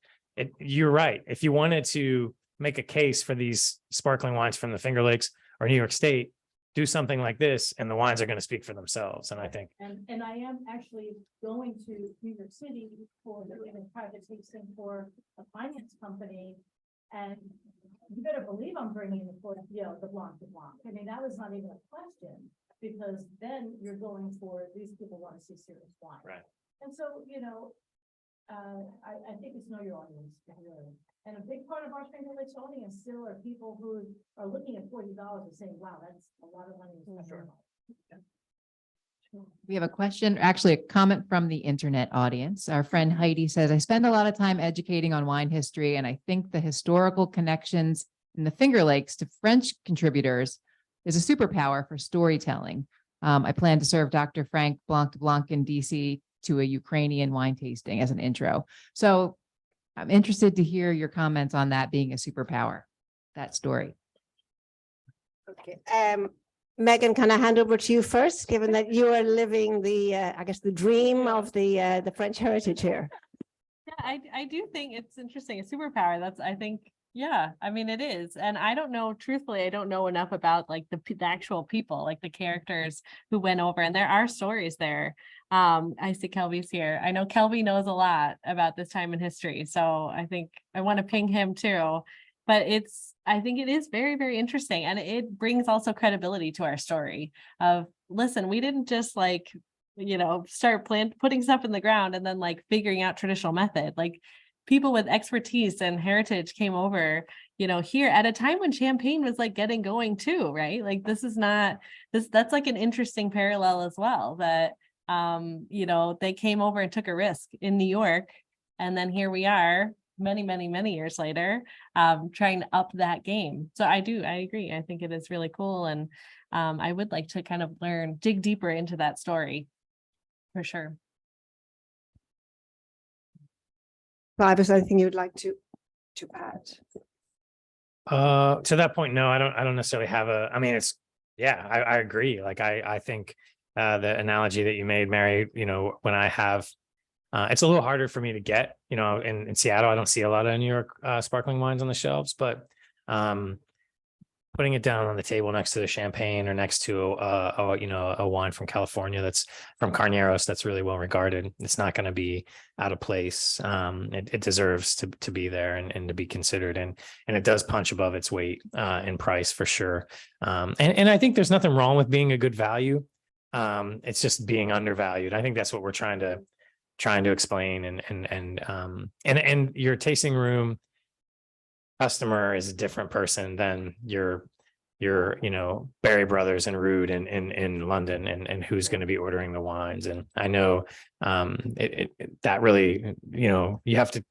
Speaker 5: you're right. If you wanted to make a case for these sparkling wines from the Finger Lakes or New York State, do something like this, and the wines are going to speak for themselves. And I think,
Speaker 9: and I am actually going to New York City for doing a private tasting for a finance company. And you better believe I'm bringing the Blanc de Blanc. I mean, that was not even a question, because then you're going for, these people want to see serious wine.
Speaker 5: right.
Speaker 9: And so, I think it's know your audience, really. And a big part of our Finger Lakes audience still are people who are looking at $40 and saying, wow, that's a lot of money. Sure.
Speaker 10: We have a question, actually a comment from the internet audience. Our friend Heidi says, I spend a lot of time educating on wine history, and I think the historical connections in the Finger Lakes to French contributors is a superpower for storytelling. I plan to serve Dr. Frank Blanc de Blanc in DC to a Ukrainian wine tasting as an intro. So I'm interested to hear your comments on that being a superpower, that story.
Speaker 2: Okay. Meaghan, can I hand over to you first, given that you are living I guess the dream of the French heritage here?
Speaker 4: Yeah, I do think it's interesting. A superpower. I think, yeah, I mean, it is. And I don't know, truthfully, I don't know enough about like the actual people, like the characters who went over, and there are stories there. I see Kelby's here. I know Kelby knows a lot about this time in history. So I think I want to ping him too. But I think it is very, very interesting. And it brings also credibility to our story of, listen, we didn't just like, start putting stuff in the ground and then like figuring out traditional method. Like people with expertise and heritage came over, here at a time when champagne was like getting going too, right? Like that's like an interesting parallel as well, that, they came over and took a risk in New York. And then here we are many, many, many years later, trying to up that game. So I agree. I think it is really cool. And I would like to kind of dig deeper into that story for sure.
Speaker 2: Clive, is there anything you'd like to add?
Speaker 5: To that point, no, I don't necessarily have I agree. Like, I think the analogy that you made, Mary, when I have, it's a little harder for me to get, in Seattle, I don't see a lot of New York sparkling wines on the shelves, but putting it down on the table next to the champagne or next to a wine from California that's from Carneros that's really well regarded, it's not going to be out of place. It deserves to be there and to be considered, and it does punch above its weight in price for sure. And I think there's nothing wrong with being a good value. It's just being undervalued. I think that's what we're trying to explain, and your tasting room customer is a different person than your Berry Brothers and Rude in London, and who's going to be ordering the wines. And I know that really, you have to,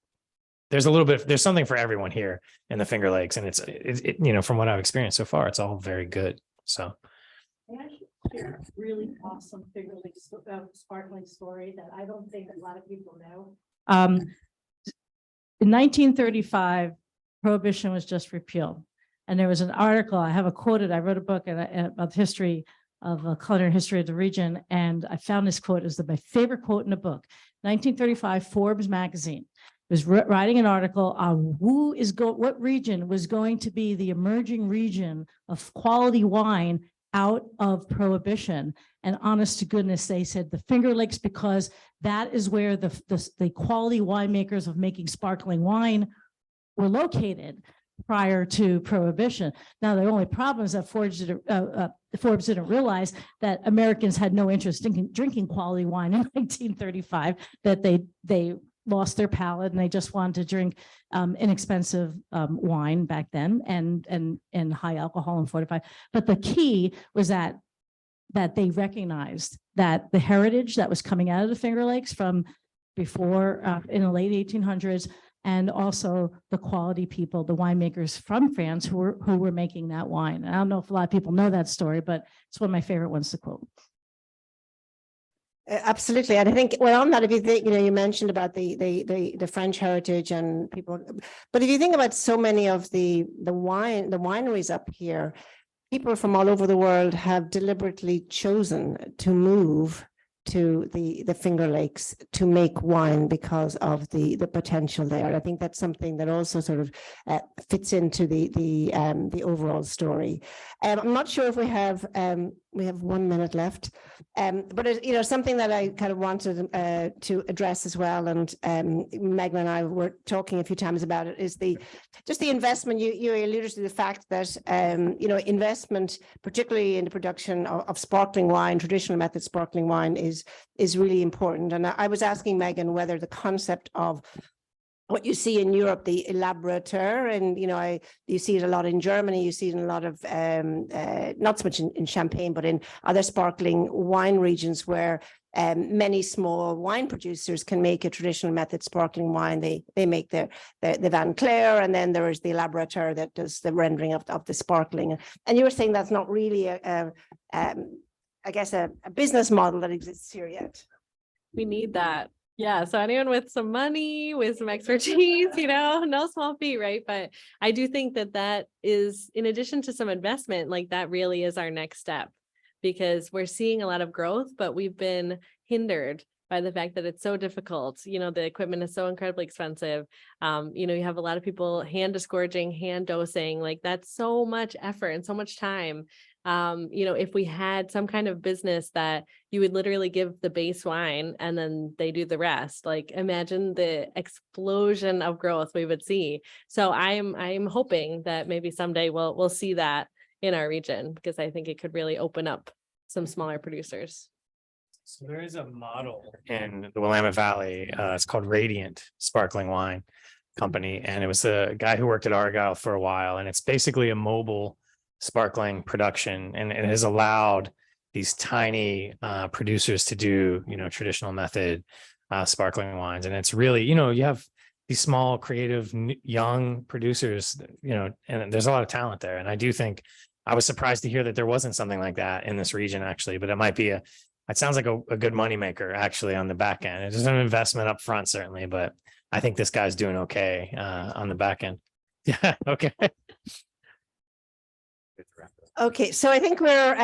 Speaker 5: there's something for everyone here in the Finger Lakes, and it's from what I've experienced so far, it's all very good. So
Speaker 9: I actually share a really awesome Finger Lakes sparkling story that I don't think a lot of people know. in 1935, Prohibition was just repealed. And there was an article, I have a quoted, I wrote a book about the history of culinary history of the region. And I found this quote as my favorite quote in the book. 1935, Forbes magazine was writing an article on what region was going to be the emerging region of quality wine out of Prohibition. And honest to goodness, they said the Finger Lakes, because that is where the quality winemakers of making sparkling wine were located prior to Prohibition. Now, the only problem is that Forbes didn't realize that Americans had no interest in drinking quality wine in 1935, that they lost their palate and they just wanted to drink inexpensive wine back then and high alcohol and fortified. But the key was that they recognized that the heritage that was coming out of the Finger Lakes from before in the late 1800s, and also the quality people, the winemakers from France who were making that wine. And I don't know if a lot of people know that story, but it's one of my favorite ones to quote.
Speaker 2: Absolutely. And I think, well, on that, if you think, you mentioned about the French heritage and people, but if you think about so many of the wineries up here, people from all over the world have deliberately chosen to move to the Finger Lakes to make wine because of the potential there. I think that's something that also sort of fits into the overall story. I'm not sure if we have 1 minute left, but something that I kind of wanted to address as well, and Meaghan and I were talking a few times about it, is just the investment. You alluded to the fact that investment, particularly in the production of sparkling wine, traditional method sparkling wine, is really important. And I was asking Meaghan whether the concept of what you see in Europe, the elaborateur, and you see it a lot in Germany, you see it in a lot of not so much in Champagne, but in other sparkling wine regions where many small wine producers can make a traditional method sparkling wine. They make the Van Clair, and then there is the elaborateur that does the rendering of the sparkling. And you were saying that's not really I guess a business model that exists here yet.
Speaker 4: We need that. Yeah. So anyone with some money, with some expertise, no small feat, right? But I do think that is, in addition to some investment, like that really is our next step, because we're seeing a lot of growth, but we've been hindered by the fact that it's so difficult. The equipment is so incredibly expensive. You have a lot of people hand disgorging, hand dosing, like that's so much effort and so much time. If we had some kind of business that you would literally give the base wine and then they do the rest, like imagine the explosion of growth we would see. So I'm hoping that maybe someday we'll see that in our region, because I think it could really open up some smaller producers.
Speaker 5: So there is a model in the Willamette Valley. It's called Radiant Sparkling Wine Company. And it was a guy who worked at Argyle for a while. And it's basically a mobile sparkling production. And it has allowed these tiny producers to do, traditional method sparkling wines. And it's really, you have these small, creative, young producers, and there's a lot of talent there. And I do think I was surprised to hear that there wasn't something like that in this region, actually, but it might be it sounds like a good moneymaker actually on the back end. It's an investment up front, certainly, but I think this guy's doing okay on the back end. Yeah. Okay.
Speaker 2: Okay, so I think we're,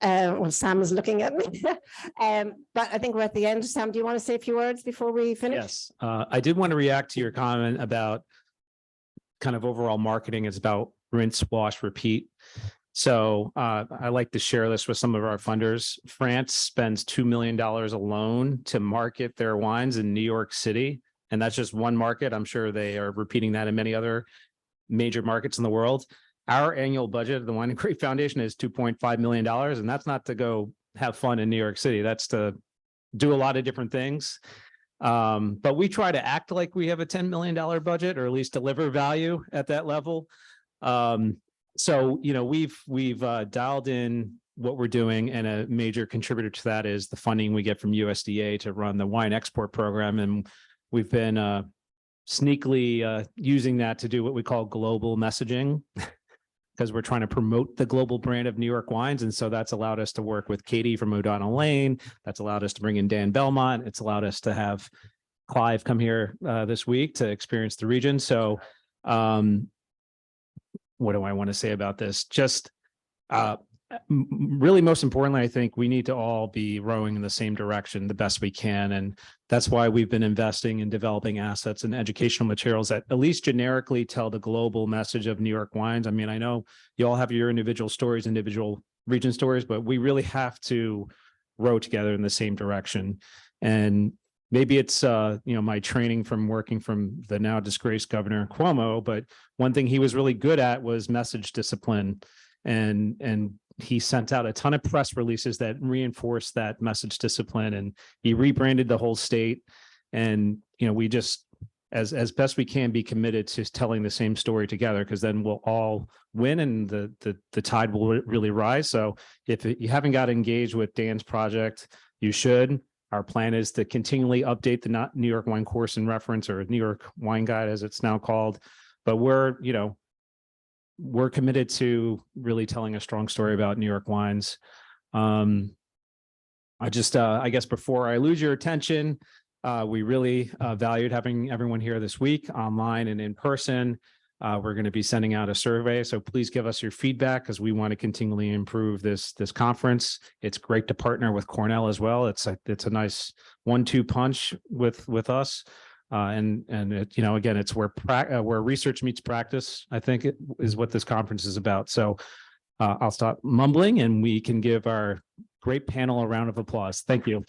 Speaker 2: well, Sam is looking at me, but I think we're at the end. Sam, do you want to say a few words before we finish?
Speaker 1: Yes, I did want to react to your comment about kind of overall marketing. It's about rinse, wash, repeat. So I like to share this with some of our funders. France spends $2 million alone to market their wines in New York City. And that's just one market. I'm sure they are repeating that in many other major markets in the world. Our annual budget of the Wine and Grape Foundation is $2.5 million. And that's not to go have fun in New York City. That's to do a lot of different things. But we try to act like we have a $10 million budget, or at least deliver value at that level. So, we've dialed in what we're doing, and a major contributor to that is the funding we get from USDA to run the wine export program. And we've been sneakily using that to do what we call global messaging, because we're trying to promote the global brand of New York wines. And so that's allowed us to work with Katie from O'Donnell Lane. That's allowed us to bring in Dan Belmont. It's allowed us to have Clive come here this week to experience the region. So what do I want to say about this? Just really most importantly, I think we need to all be rowing in the same direction the best we can. And that's why we've been investing in developing assets and educational materials that at least generically tell the global message of New York wines. I mean, I know you all have your individual stories, individual region stories, but we really have to row together in the same direction. And maybe it's, my training from working from the now disgraced Governor Cuomo, but one thing he was really good at was message discipline. And he sent out a ton of press releases that reinforced that message discipline, and he rebranded the whole state. And, we just, as best we can, be committed to telling the same story together, because then we'll all win and the tide will really rise. So if you haven't got engaged with Dan's project, you should. Our plan is to continually update the New York Wine Course and Reference, or New York Wine Guide, as it's now called. But we're committed to really telling a strong story about New York wines. I guess before I lose your attention, we really valued having everyone here this week, online and in person. We're going to be sending out a survey, so please give us your feedback, because we want to continually improve this conference. It's great to partner with Cornell as well. It's a nice 1-2 punch with us. And it, again, it's where research meets practice, I think, is what this conference is about. So I'll stop mumbling and we can give our great panel a round of applause. Thank you.